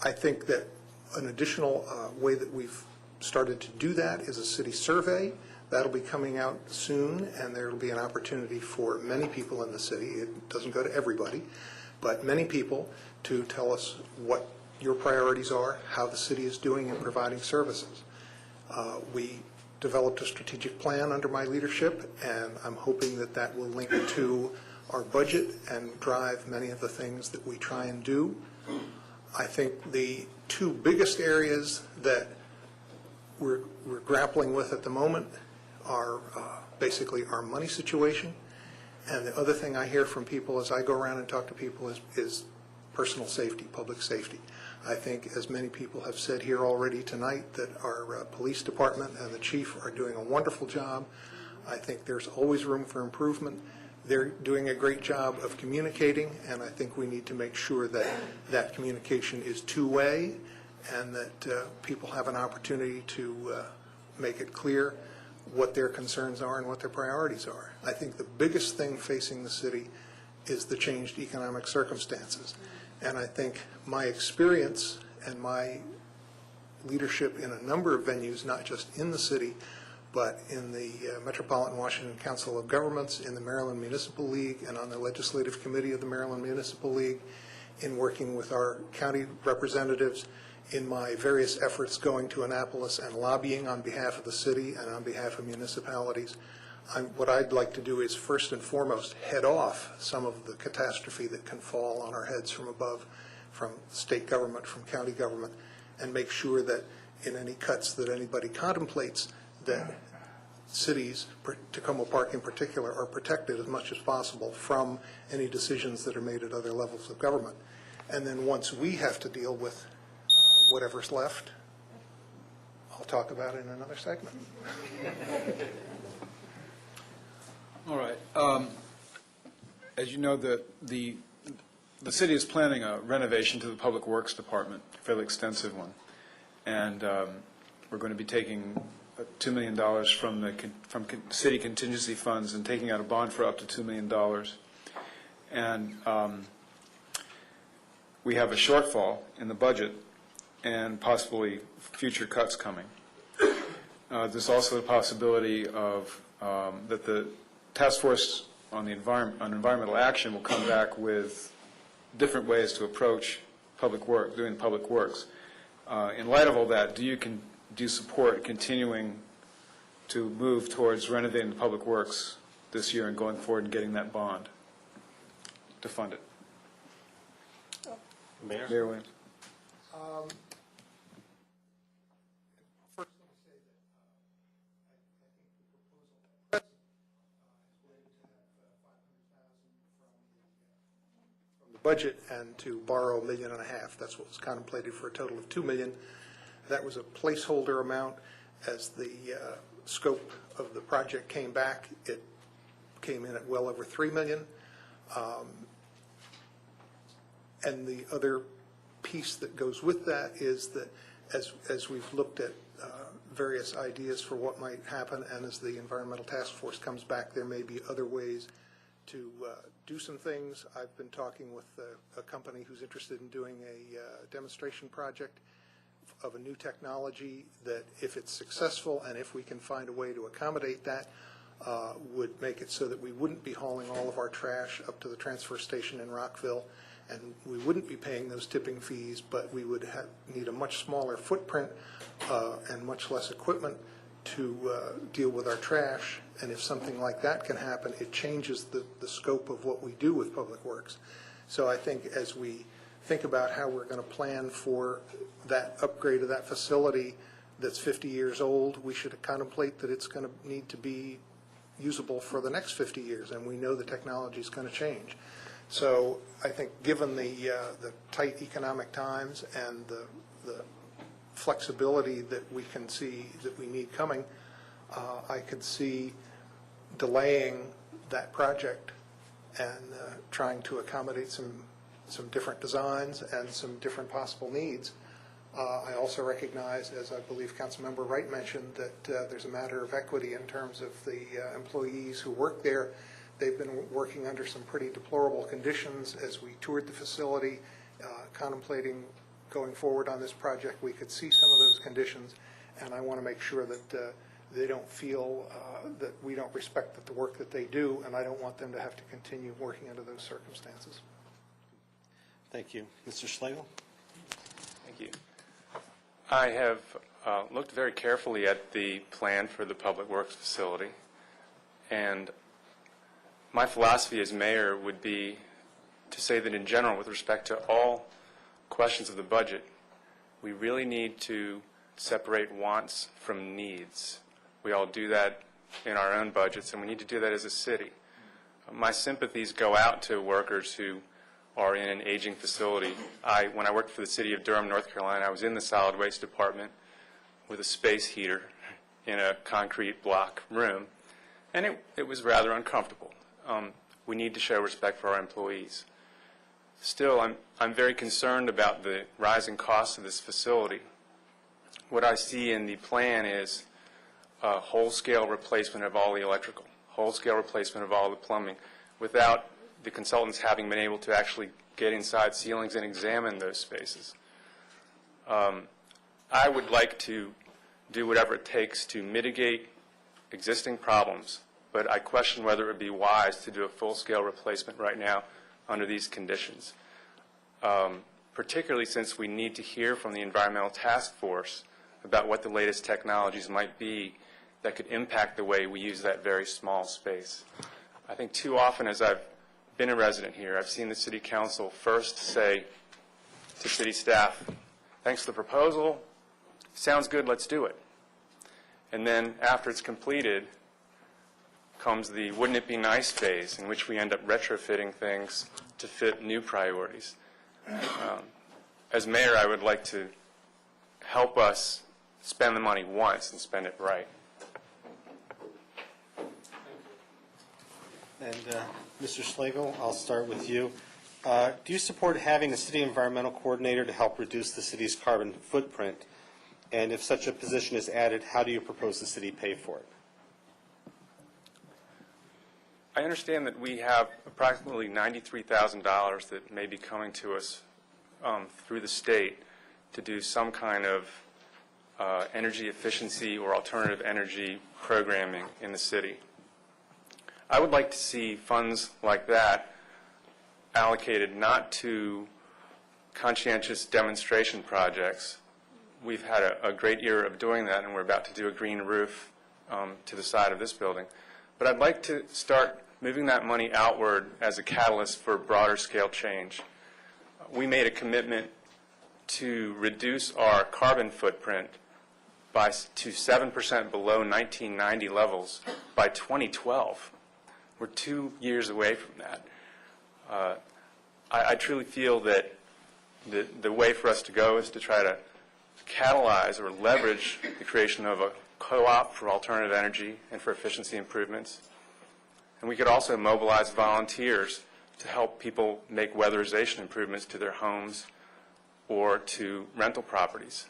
I think that an additional way that we've started to do that is a city survey. That'll be coming out soon, and there will be an opportunity for many people in the city. It doesn't go to everybody, but many people to tell us what your priorities are, how the city is doing in providing services. We developed a strategic plan under my leadership, and I'm hoping that that will link to our budget and drive many of the things that we try and do. I think the two biggest areas that we're grappling with at the moment are basically our money situation, and the other thing I hear from people as I go around and talk to people is personal safety, public safety. I think, as many people have said here already tonight, that our police department and the chief are doing a wonderful job. I think there's always room for improvement. They're doing a great job of communicating, and I think we need to make sure that that communication is two-way and that people have an opportunity to make it clear what their concerns are and what their priorities are. I think the biggest thing facing the city is the changed economic circumstances. And I think my experience and my leadership in a number of venues, not just in the city, but in the Metropolitan Washington Council of Governments, in the Maryland Municipal League, and on the Legislative Committee of the Maryland Municipal League, in working with our county representatives, in my various efforts going to Annapolis and lobbying on behalf of the city and on behalf of municipalities. What I'd like to do is first and foremost head off some of the catastrophe that can fall on our heads from above, from state government, from county government, and make sure that in any cuts that anybody contemplates, that cities, Takoma Park in particular, are protected as much as possible from any decisions that are made at other levels of government. And then once we have to deal with whatever's left, I'll talk about it in another segment. All right. As you know, the city is planning a renovation to the Public Works Department, a fairly extensive one. And we're going to be taking $2 million from city contingency funds and taking out a bond for up to $2 million. And we have a shortfall in the budget and possibly future cuts coming. There's also the possibility of that the task force on environmental action will come back with different ways to approach public work, doing public works. In light of all that, do you support continuing to move towards renovating the public works this year and going forward and getting that bond to fund it? Mayor? Mayor Williams. First, let me say that I think the proposal that President is willing to have $500,000 from the budget and to borrow $1.5 million. That's what was contemplated for a total of $2 million. That was a placeholder amount. As the scope of the project came back, it came in at well over $3 million. And the other piece that goes with that is that as we've looked at various ideas for what might happen, and as the environmental task force comes back, there may be other ways to do some things. I've been talking with a company who's interested in doing a demonstration project of a new technology that, if it's successful and if we can find a way to accommodate that, would make it so that we wouldn't be hauling all of our trash up to the transfer station in Rockville, and we wouldn't be paying those tipping fees, but we would need a much smaller footprint and much less equipment to deal with our trash. And if something like that can happen, it changes the scope of what we do with Public Works. So I think as we think about how we're going to plan for that upgrade of that facility that's 50 years old. We should contemplate that it's going to need to be usable for the next 50 years, and we know the technology is going to change. So I think given the tight economic times and the flexibility that we can see that we need coming, I could see delaying that project and trying to accommodate some different designs and some different possible needs. I also recognize, as I believe Councilmember Wright mentioned, that there's a matter of equity in terms of the employees who work there. They've been working under some pretty deplorable conditions. As we toured the facility, contemplating going forward on this project, we could see some of those conditions, and I want to make sure that they don't feel that we don't respect the work that they do, and I don't want them to have to continue working under those circumstances. Thank you. Mr. Schlegel? Thank you. I have looked very carefully at the plan for the Public Works facility, and my philosophy as mayor would be to say that in general, with respect to all questions of the budget, we really need to separate wants from needs. We all do that in our own budgets, and we need to do that as a city. My sympathies go out to workers who are in an aging facility. When I worked for the city of Durham, North Carolina, I was in the solid waste department with a space heater in a concrete block room, and it was rather uncomfortable. We need to show respect for our employees. Still, I'm very concerned about the rising costs of this facility. What I see in the plan is a whole-scale replacement of all the electrical, whole-scale replacement of all the plumbing, without the consultants having been able to actually get inside ceilings and examine those spaces. I would like to do whatever it takes to mitigate existing problems, but I question whether it would be wise to do a full-scale replacement right now under these conditions, particularly since we need to hear from the Environmental Task Force about what the latest technologies might be that could impact the way we use that very small space. I think too often as I've been a resident here, I've seen the City Council first say to city staff, thanks for the proposal, sounds good, let's do it. And then after it's completed comes the wouldn't it be nice phase, in which we end up retrofitting things to fit new priorities. As mayor, I would like to help us spend the money once and spend it right. And Mr. Schlegel, I'll start with you. Do you support having a city environmental coordinator to help reduce the city's carbon footprint? And if such a position is added, how do you propose the city pay for it? I understand that we have approximately $93,000 that may be coming to us through the state to do some kind of energy efficiency or alternative energy programming in the city. I would like to see funds like that allocated not to conscientious demonstration projects. We've had a great year of doing that, and we're about to do a green roof to the side of this building. But I'd like to start moving that money outward as a catalyst for broader scale change. We made a commitment to reduce our carbon footprint to 7% below 1990 levels by 2012. We're 2 years away from that. I truly feel that the way for us to go is to try to catalyze or leverage the creation of a co-op for alternative energy and for efficiency improvements. And we could also mobilize volunteers to help people make weatherization improvements to their homes or to rental properties.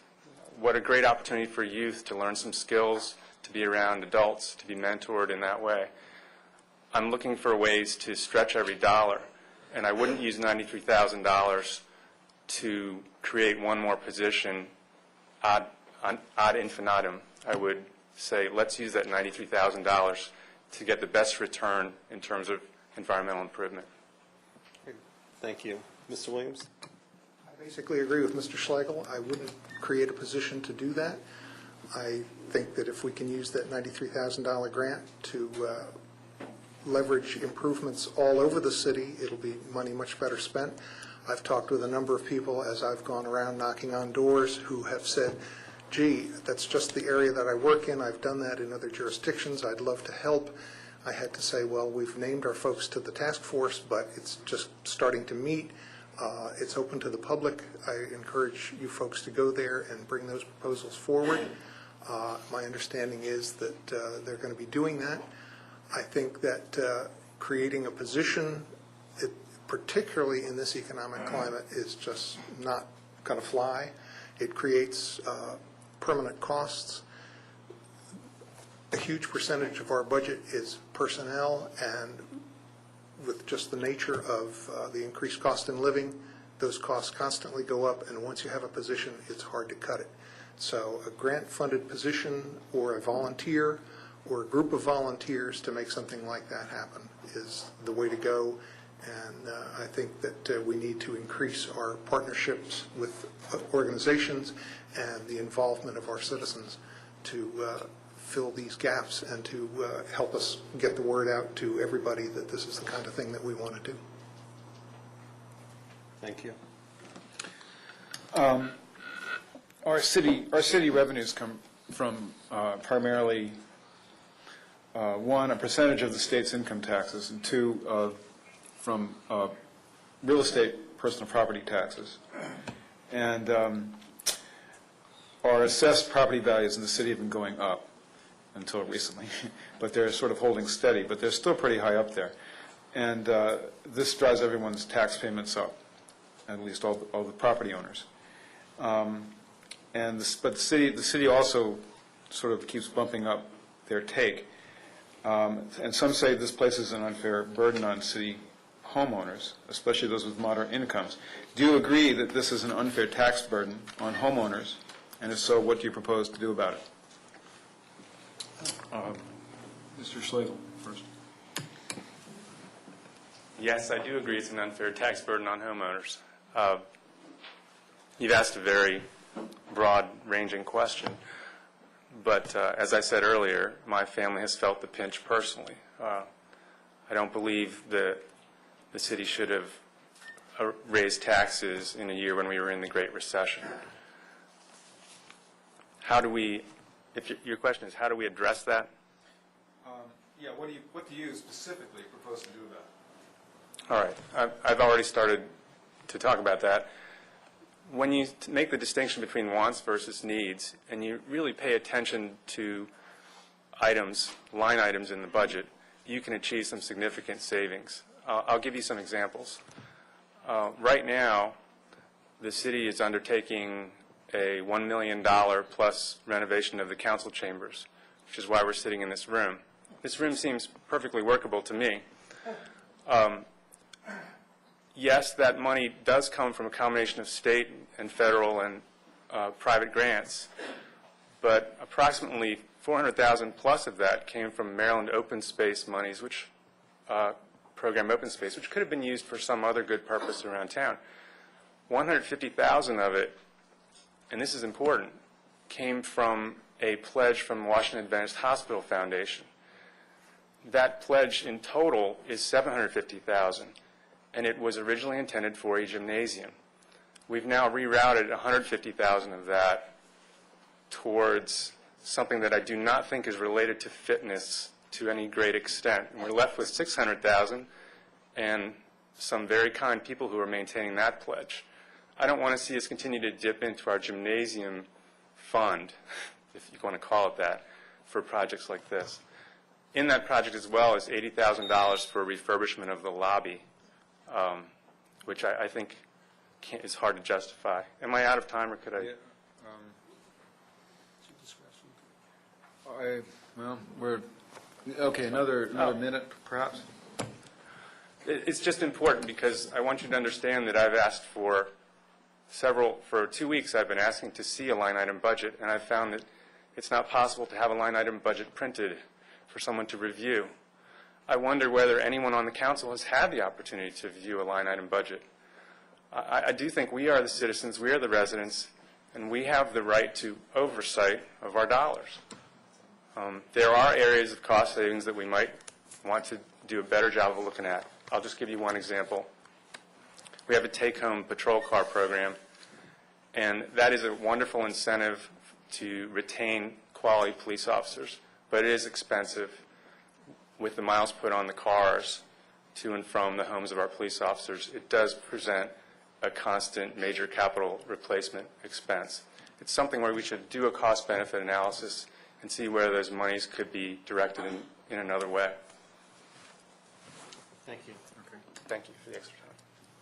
What a great opportunity for youth to learn some skills, to be around adults, to be mentored in that way. I'm looking for ways to stretch every dollar, and I wouldn't use $93,000 to create one more position ad infinitum. I would say let's use that $93,000 to get the best return in terms of environmental improvement. Thank you. Mr. Williams? I basically agree with Mr. Schlegel. I wouldn't create a position to do that. I think that if we can use that $93,000 grant to leverage improvements all over the city, it'll be money much better spent. I've talked with a number of people as I've gone around knocking on doors who have said, gee, that's just the area that I work in. I've done that in other jurisdictions. I'd love to help. I had to say, well, we've named our folks to the task force, but it's just starting to meet. It's open to the public. I encourage you folks to go there and bring those proposals forward. My understanding is that they're going to be doing that. I think that creating a position, particularly in this economic climate, is just not going to fly. It creates permanent costs. A huge percentage of our budget is personnel, and with just the nature of the increased cost in living, those costs constantly go up, and once you have a position, it's hard to cut it. So a grant-funded position or a volunteer or a group of volunteers to make something like that happen is the way to go, and I think that we need to increase our partnerships with organizations and the involvement of our citizens to fill these gaps and to help us get the word out to everybody that this is the kind of thing that we want to do. Thank you. Our city revenues come from primarily, one, a percentage of the state's income taxes, and two, from real estate personal property taxes. And our assessed property values in the city have been going up until recently, but they're sort of holding steady, but they're still pretty high up there. And this drives everyone's tax payments up, at least all the property owners. But the city also sort of keeps bumping up their take. And some say this places an unfair burden on city homeowners, especially those with moderate incomes. Do you agree that this is an unfair tax burden on homeowners? And if so, what do you propose to do about it? Mr. Schlegel first. Yes, I do agree it's an unfair tax burden on homeowners. You've asked a very broad-ranging question, but as I said earlier, my family has felt the pinch personally. I don't believe that the city should have raised taxes in a year when we were in the Great Recession. How do we, if your question is, how do we address that? Yeah, what do you specifically propose to do about it? All right. I've already started to talk about that. When you make the distinction between wants versus needs, and you really pay attention to items, line items in the budget, you can achieve some significant savings. I'll give you some examples. Right now, the city is undertaking a $1 million plus renovation of the council chambers, which is why we're sitting in this room. This room seems perfectly workable to me. Yes, that money does come from a combination of state and federal and private grants, but approximately $400,000 plus of that came from Maryland open space monies, which program open space, which could have been used for some other good purpose around town. $150,000 of it, and this is important, came from a pledge from Washington Adventist Hospital Foundation. That pledge in total is $750,000. And it was originally intended for a gymnasium. We've now rerouted $150,000 of that towards something that I do not think is related to fitness to any great extent. And we're left with $600,000 and some very kind people who are maintaining that pledge. I don't want to see us continue to dip into our gymnasium fund, if you want to call it that, for projects like this. In that project as well is $80,000 for refurbishment of the lobby. Which I think is hard to justify. Am I out of time, or could I? Yeah, well, we're okay. Another minute, perhaps. It's just important because I want you to understand that I've asked for 2 weeks I've been asking to see a line item budget, and I've found that it's not possible to have a line item budget printed for someone to review. I wonder whether anyone on the council has had the opportunity to view a line item budget. I do think we are the citizens, we are the residents, and we have the right to oversight of our dollars. There are areas of cost savings that we might want to do a better job of looking at. I'll just give you one example. we have a take-home patrol car program, and that is a wonderful incentive to retain quality police officers, but it is expensive with the miles put on the cars to and from the homes of our police officers. It does present a constant major capital replacement expense. It's something where we should do a cost-benefit analysis and see where those monies could be directed in another way. Thank you. Okay. Thank you for the extra time.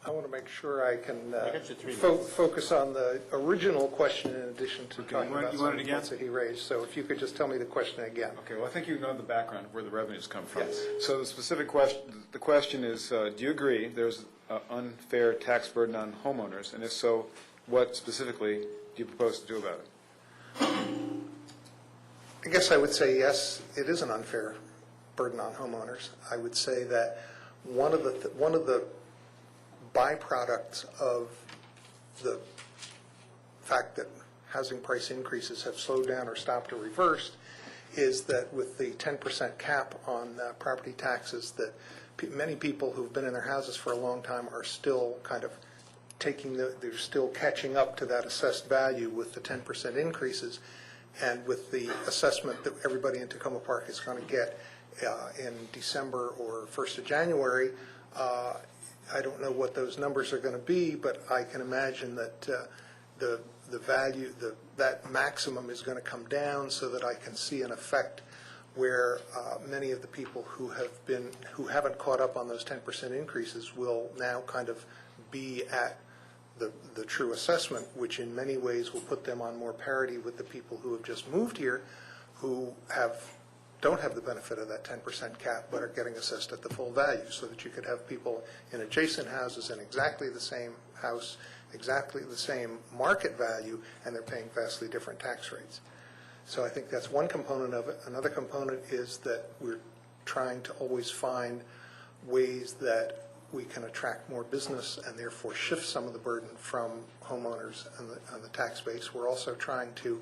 I want to make sure I can got you 3 minutes. focus on the original question in addition to Okay, talking you want about it some of the again? points that he raised. So if you could just tell me the question again. Okay, well, I think you know the background of where the revenues come from. Yes. So the specific question, the question is, do you agree there's an unfair tax burden on homeowners? And if so, what specifically do you propose to do about it? I guess I would say yes, it is an unfair burden on homeowners. I would say that one of the byproducts of the fact that housing price increases have slowed down or stopped or reversed is that with the 10% cap on property taxes, that many people who've been in their houses for a long time are still kind of they're still catching up to that assessed value with the 10% increases, and with the assessment that everybody in Takoma Park is going to get in December or 1st of January. I don't know what those numbers are going to be, but I can imagine that the value, that maximum is going to come down, so that I can see an effect where many of the people who haven't caught up on those 10% increases will now kind of be at the true assessment, which in many ways will put them on more parity with the people who have just moved here, who don't have the benefit of that 10% cap, but are getting assessed at the full value, so that you could have people in adjacent houses in exactly the same house, exactly the same market value, and they're paying vastly different tax rates. So I think that's one component of it. Another component is that we're trying to always find ways that we can attract more business and therefore shift some of the burden from homeowners and the tax base. We're also trying to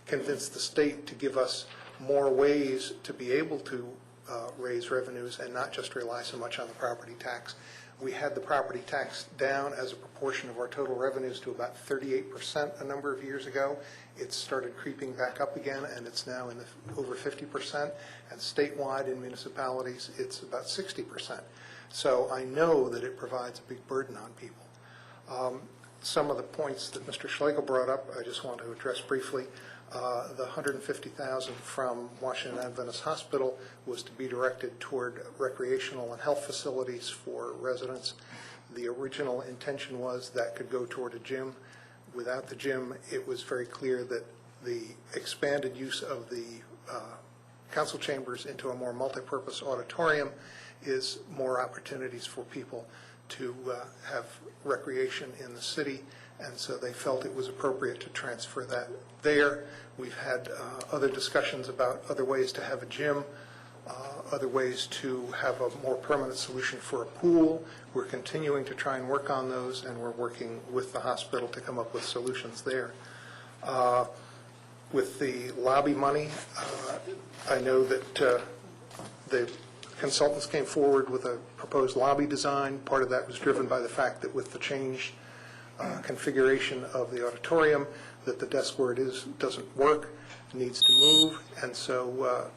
convince the state to give us more ways to be able to raise revenues and not just rely so much on the property tax. We had the property tax down as a proportion of our total revenues to about 38% a number of years ago. It started creeping back up again, and it's now in over 50%. And statewide in municipalities, it's about 60%. So I know that it provides a big burden on people. Some of the points that Mr. Schlegel brought up, I just want to address briefly. The $150,000 from Washington Adventist Hospital was to be directed toward recreational and health facilities for residents. The original intention was that could go toward a gym. Without the gym, it was very clear that the expanded use of the council chambers into a more multi-purpose auditorium is more opportunities for people to have recreation in the city, and so they felt it was appropriate to transfer that there. We've had other discussions about other ways to have a gym, other ways to have a more permanent solution for a pool. We're continuing to try and work on those, and we're working with the hospital to come up with solutions there. With the lobby money, I know that the consultants came forward with a proposed lobby design. Part of that was driven by the fact that with the changed configuration of the auditorium, that the desk where it is doesn't work, needs to move, and so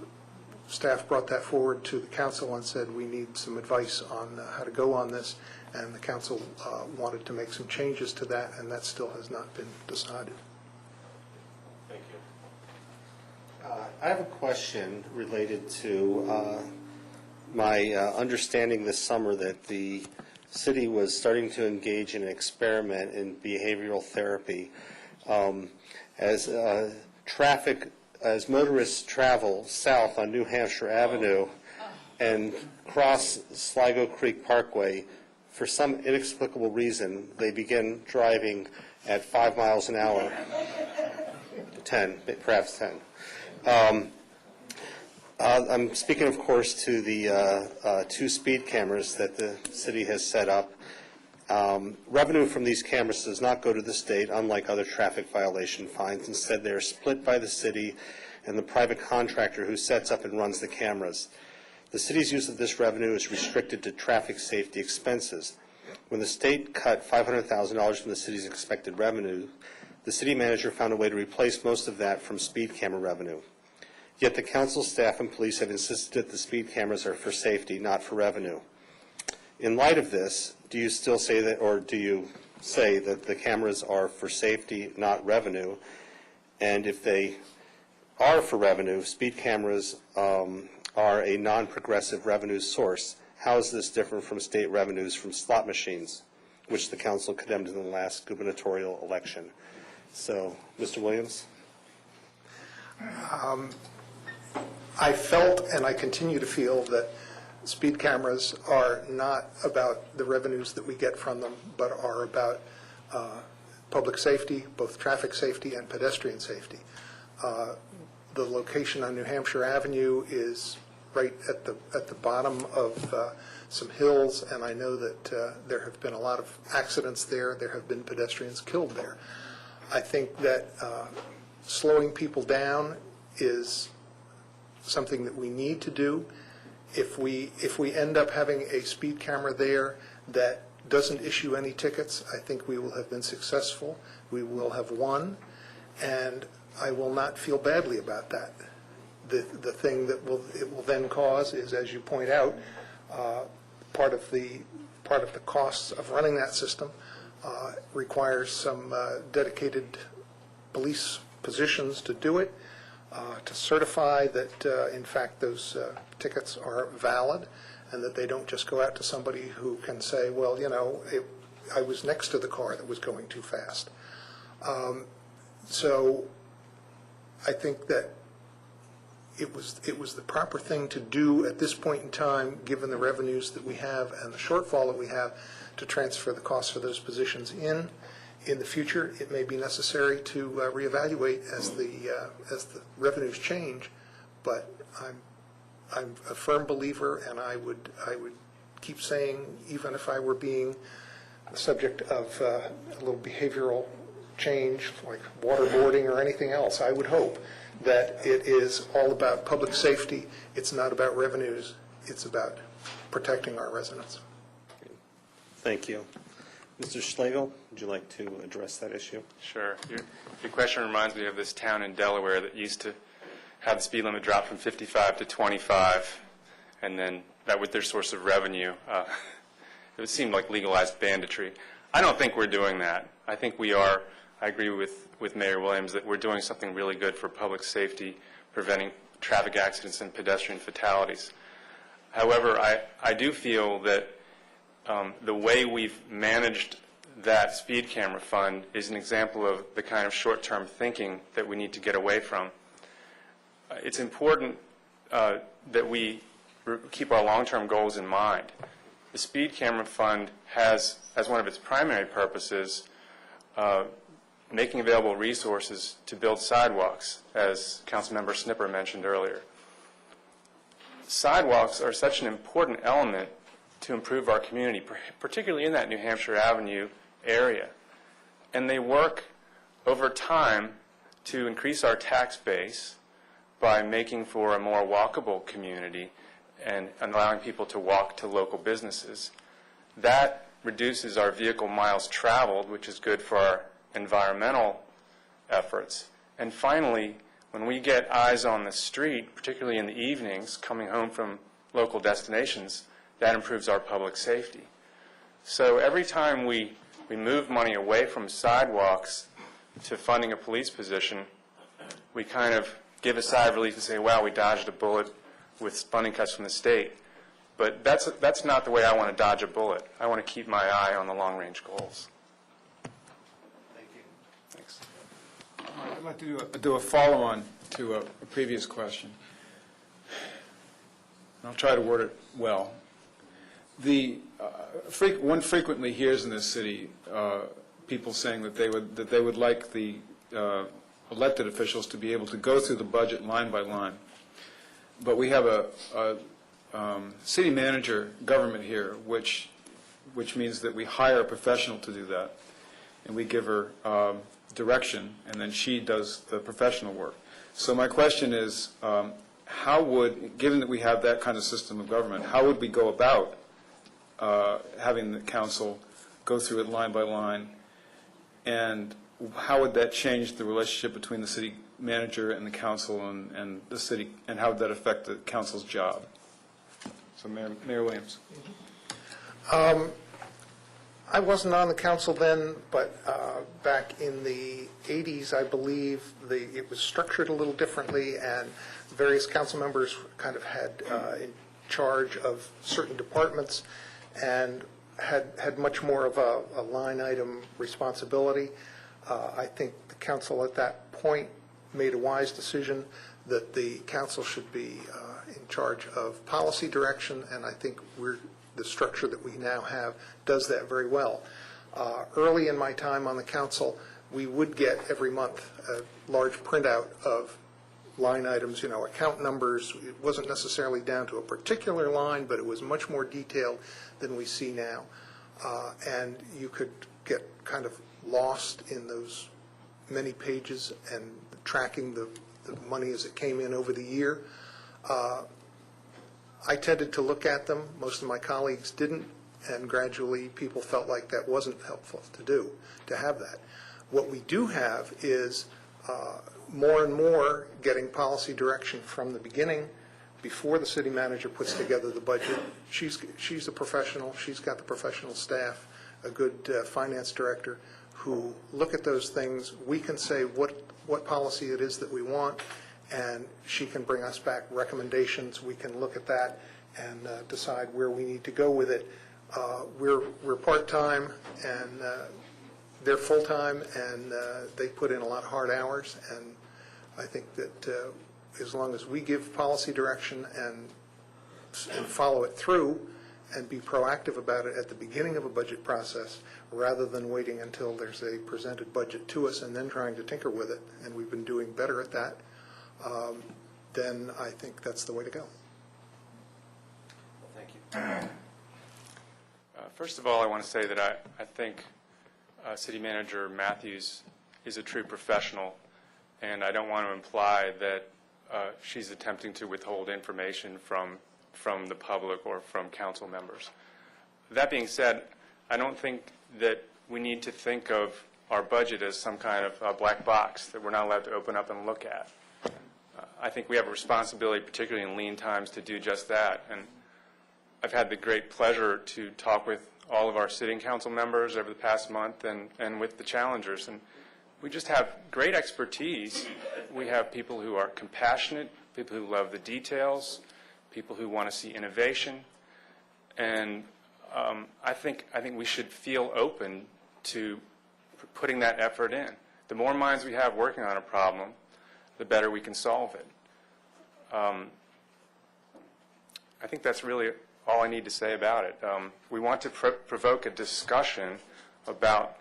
staff brought that forward to the council and said we need some advice on how to go on this, and the council wanted to make some changes to that, and that still has not been decided. Thank you. I have a question related to my understanding this summer that the city was starting to engage in an experiment in behavioral therapy. As motorists travel south on New Hampshire Avenue and cross Sligo Creek Parkway, for some inexplicable reason, they begin driving at 5 miles an hour, 10, perhaps 10. I'm speaking, of course, to the 2 speed cameras that the city has set up. Revenue from these cameras does not go to the state, unlike other traffic violation fines. Instead, they are split by the city and the private contractor who sets up and runs the cameras. The city's use of this revenue is restricted to traffic safety expenses. When the state cut $500,000 from the city's expected revenue, the city manager found a way to replace most of that from speed camera revenue. Yet the council staff and police have insisted that the speed cameras are for safety, not for revenue. In light of this, do you still say that, or do you say that the cameras are for safety, not revenue? And if they are for revenue, speed cameras are a non-progressive revenue source. How is this different from state revenues from slot machines, which the council condemned in the last gubernatorial election? So, Mr. Williams? I felt, and I continue to feel, that speed cameras are not about the revenues that we get from them, but are about public safety, both traffic safety and pedestrian safety. The location on New Hampshire Avenue is right at the bottom of some hills, and I know that there have been a lot of accidents there. There have been pedestrians killed there. I think that slowing people down is something that we need to do. If we end up having a speed camera there that doesn't issue any tickets, I think we will have been successful. We will have won, and I will not feel badly about that. The thing that it will then cause is, as you point out, part of the costs of running that system requires some dedicated police positions to do it, to certify that, in fact, those tickets are valid and that they don't just go out to somebody who can say, well, you know, I was next to the car that was going too fast. So I think that it was the proper thing to do at this point in time, given the revenues that we have and the shortfall that we have, to transfer the costs for those positions in. In the future, it may be necessary to reevaluate as the revenues change, but I'm a firm believer, and I would keep saying, even if I were being the subject of a little behavioral change, like waterboarding or anything else, I would hope that it is all about public safety. It's not about revenues. It's about protecting our residents. Thank you. Mr. Schlegel, would you like to address that issue? Sure. Your question reminds me of this town in Delaware that used to have the speed limit drop from 55 to 25, and then that was their source of revenue. It seemed like legalized banditry. I don't think we're doing that. I think we are. I agree with Mayor Williams that we're doing something really good for public safety, preventing traffic accidents and pedestrian fatalities. However, I do feel that the way we've managed that speed camera fund is an example of the kind of short-term thinking that we need to get away from. It's important that we keep our long-term goals in mind. The speed camera fund has, as one of its primary purposes, making available resources to build sidewalks, as Councilmember Snipper mentioned earlier. Sidewalks are such an important element to improve our community, particularly in that New Hampshire Avenue area. And they work over time to increase our tax base by making for a more walkable community and allowing people to walk to local businesses. That reduces our vehicle miles traveled, which is good for our environmental efforts. And finally, when we get eyes on the street, particularly in the evenings, coming home from local destinations, that improves our public safety. So every time we move money away from sidewalks to funding a police position, we kind of give a sigh of relief and say, wow, we dodged a bullet with funding cuts from the state. But that's not the way I want to dodge a bullet. I want to keep my eye on the long-range goals. Thank you. Thanks. I'd like to do a follow-on to a previous question. I'll try to word it well. One frequently hears in this city people saying that they would like the elected officials to be able to go through the budget line by line. But we have a city manager government here, which means that we hire a professional to do that, and we give her direction, and then she does the professional work. So my question is, given that we have that kind of system of government, how would we go about having the council go through it line by line, and how would that change the relationship between the city manager and the council and the city, and how would that affect the council's job? So Mayor Williams. I wasn't on the council then, but back in the 80s, I believe, it was structured a little differently, and various council members kind of had in charge of certain departments and had much more of a line item responsibility. I think the council at that point made a wise decision that the council should be in charge of policy direction, and I think the structure that we now have does that very well. Early in my time on the council, we would get every month a large printout of line items, account numbers. It wasn't necessarily down to a particular line, but it was much more detailed than we see now. And you could get kind of lost in those many pages and tracking the money as it came in over the year. I tended to look at them. Most of my colleagues didn't, and gradually people felt like that wasn't helpful to have that. What we do have is more and more getting policy direction from the beginning before the city manager puts together the budget. She's a professional. She's got the professional staff, a good finance director who look at those things. We can say what policy it is that we want, and she can bring us back recommendations. We can look at that and decide where we need to go with it. We're part-time, and they're full-time, and they put in a lot of hard hours, and I think that as long as we give policy direction and follow it through and be proactive about it at the beginning of a budget process, rather than waiting until there's a presented budget to us and then trying to tinker with it, and we've been doing better at that, then I think that's the way to go. Thank you. First of all, I want to say that I think City Manager Matthews is a true professional, and I don't want to imply that she's attempting to withhold information from the public or from council members. That being said, I don't think that we need to think of our budget as some kind of black box that we're not allowed to open up and look at. I think we have a responsibility, particularly in lean times, to do just that. And I've had the great pleasure to talk with all of our sitting council members over the past month and with the challengers. And we just have great expertise. We have people who are compassionate, people who love the details, people who want to see innovation. And I think we should feel open to putting that effort in. The more minds we have working on a problem, the better we can solve it. I think that's really all I need to say about it. We want to provoke a discussion about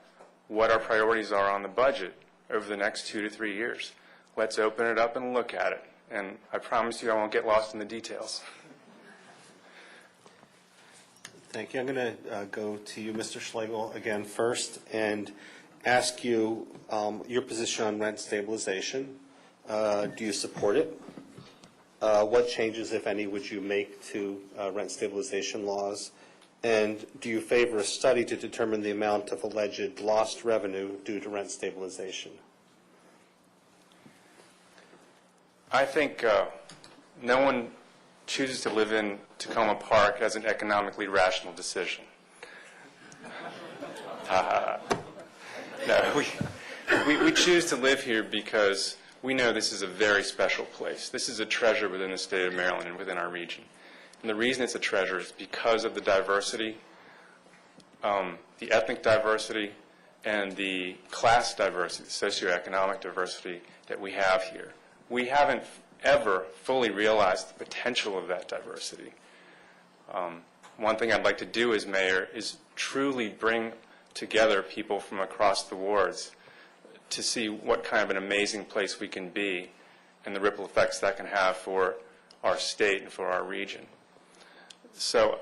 what our priorities are on the budget over the next 2 to 3 years. Let's open it up and look at it. And I promise you I won't get lost in the details. Thank you. I'm going to go to you, Mr. Schlegel, again first, and ask you your position on rent stabilization. Do you support it? What changes, if any, would you make to rent stabilization laws? And do you favor a study to determine the amount of alleged lost revenue due to rent stabilization? I think no one chooses to live in Takoma Park as an economically rational decision. No, we choose to live here because we know this is a very special place. This is a treasure within the state of Maryland and within our region. And the reason it's a treasure is because of the diversity, the ethnic diversity, and the class diversity, the socioeconomic diversity that we have here. We haven't ever fully realized the potential of that diversity. One thing I'd like to do as mayor is truly bring together people from across the wards to see what kind of an amazing place we can be and the ripple effects that can have for our state and for our region. So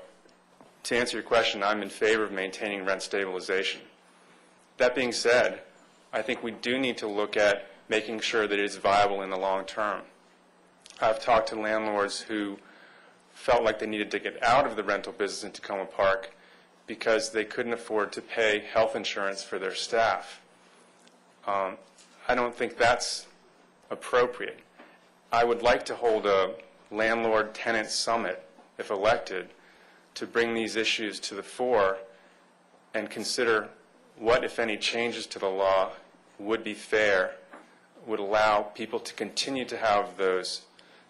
to answer your question, I'm in favor of maintaining rent stabilization. That being said, I think we do need to look at making sure that it is viable in the long term. I've talked to landlords who felt like they needed to get out of the rental business in Takoma Park because they couldn't afford to pay health insurance for their staff. I don't think that's appropriate. I would like to hold a landlord-tenant summit, if elected, to bring these issues to the fore and consider what, if any, changes to the law would be fair, would allow people to continue to have those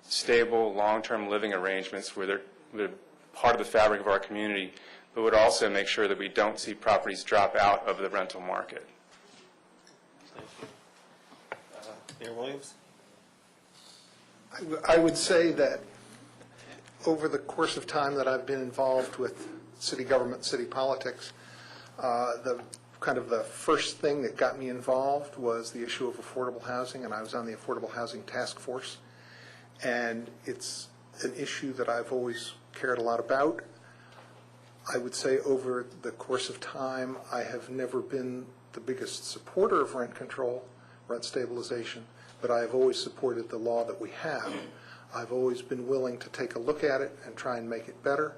stable, long-term living arrangements where they're part of the fabric of our community, but would also make sure that we don't see properties drop out of the rental market. Mayor Williams? I would say that over the course of time that I've been involved with city government, city politics, the first thing that got me involved was the issue of affordable housing, and I was on the Affordable Housing Task Force. And it's an issue that I've always cared a lot about. I would say over the course of time, I have never been the biggest supporter of rent control, rent stabilization, but I have always supported the law that we have. I've always been willing to take a look at it and try and make it better.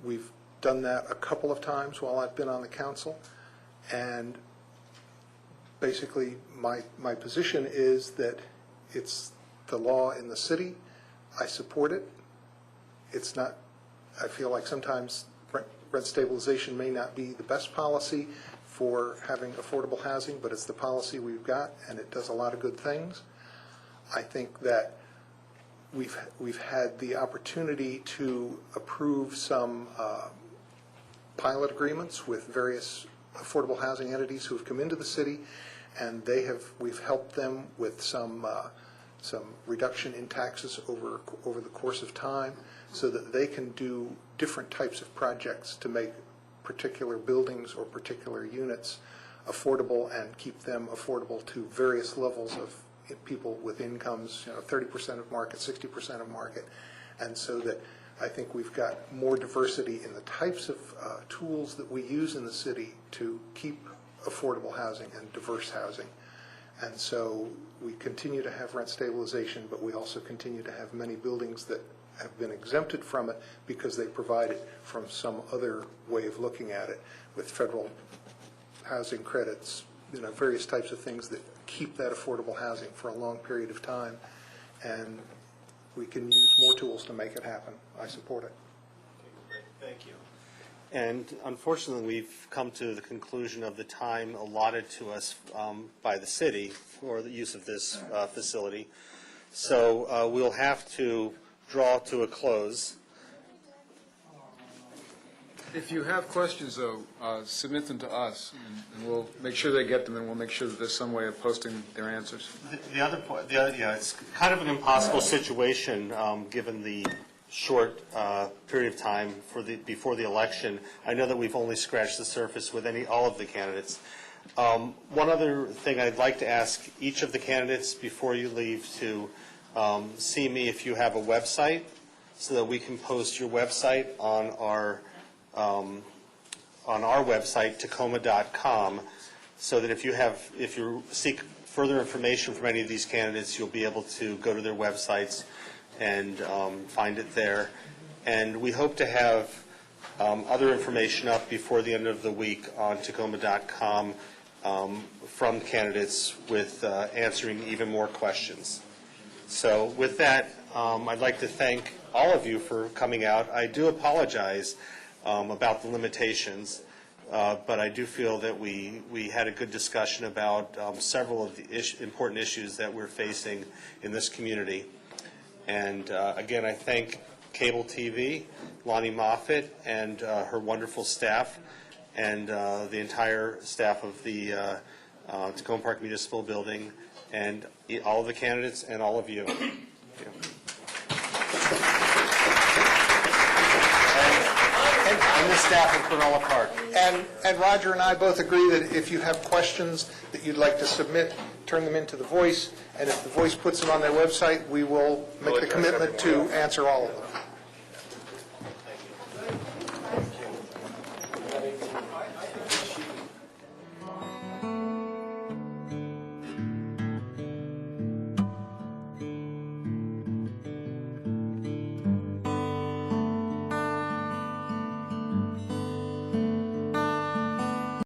We've done that a couple of times while I've been on the council, and basically my position is that it's the law in the city. I support it. It's not, I feel like sometimes rent stabilization may not be the best policy for having affordable housing, but it's the policy we've got, and it does a lot of good things. I think that we've had the opportunity to approve some pilot agreements with various affordable housing entities who have come into the city, and we've helped them with some reduction in taxes over the course of time, so that they can do different types of projects to make particular buildings or particular units affordable and keep them affordable to various levels of people with incomes, 30% of market, 60% of market. And so that I think we've got more diversity in the types of tools that we use in the city to keep affordable housing and diverse housing. And so we continue to have rent stabilization, but we also continue to have many buildings that have been exempted from it because they provide it from some other way of looking at it, with federal housing credits, various types of things that keep that affordable housing for a long period of time. And we can use more tools to make it happen. I support it. Okay, great. Thank you. And unfortunately, we've come to the conclusion of the time allotted to us by the city for the use of this facility. So we'll have to draw to a close. If you have questions, though, submit them to us, and we'll make sure they get them, and we'll make sure that there's some way of posting their answers. The other point, it's kind of an impossible situation given the short period of time before the election. I know that we've only scratched the surface with all of the candidates. One other thing I'd like to ask each of the candidates before you leave to see me if you have a website, so that we can post your website on our website, Takoma.com, so that if you seek further information from any of these candidates, you'll be able to go to their websites and find it there. And we hope to have other information up before the end of the week on Takoma.com from candidates with answering even more questions. So with that, I'd like to thank all of you for coming out. I do apologize about the limitations, but I do feel that we had a good discussion about several of the important issues that we're facing in this community. And again, I thank Cable TV, Lonnie Moffitt, and her wonderful staff, and the entire staff of the Takoma Park Municipal Building, and all of the candidates and all of you. And the staff of Granola Park. And Roger and I both agree that if you have questions that you'd like to submit, turn them into The Voice, and if The Voice puts them on their website, we will make the commitment to answer all of them.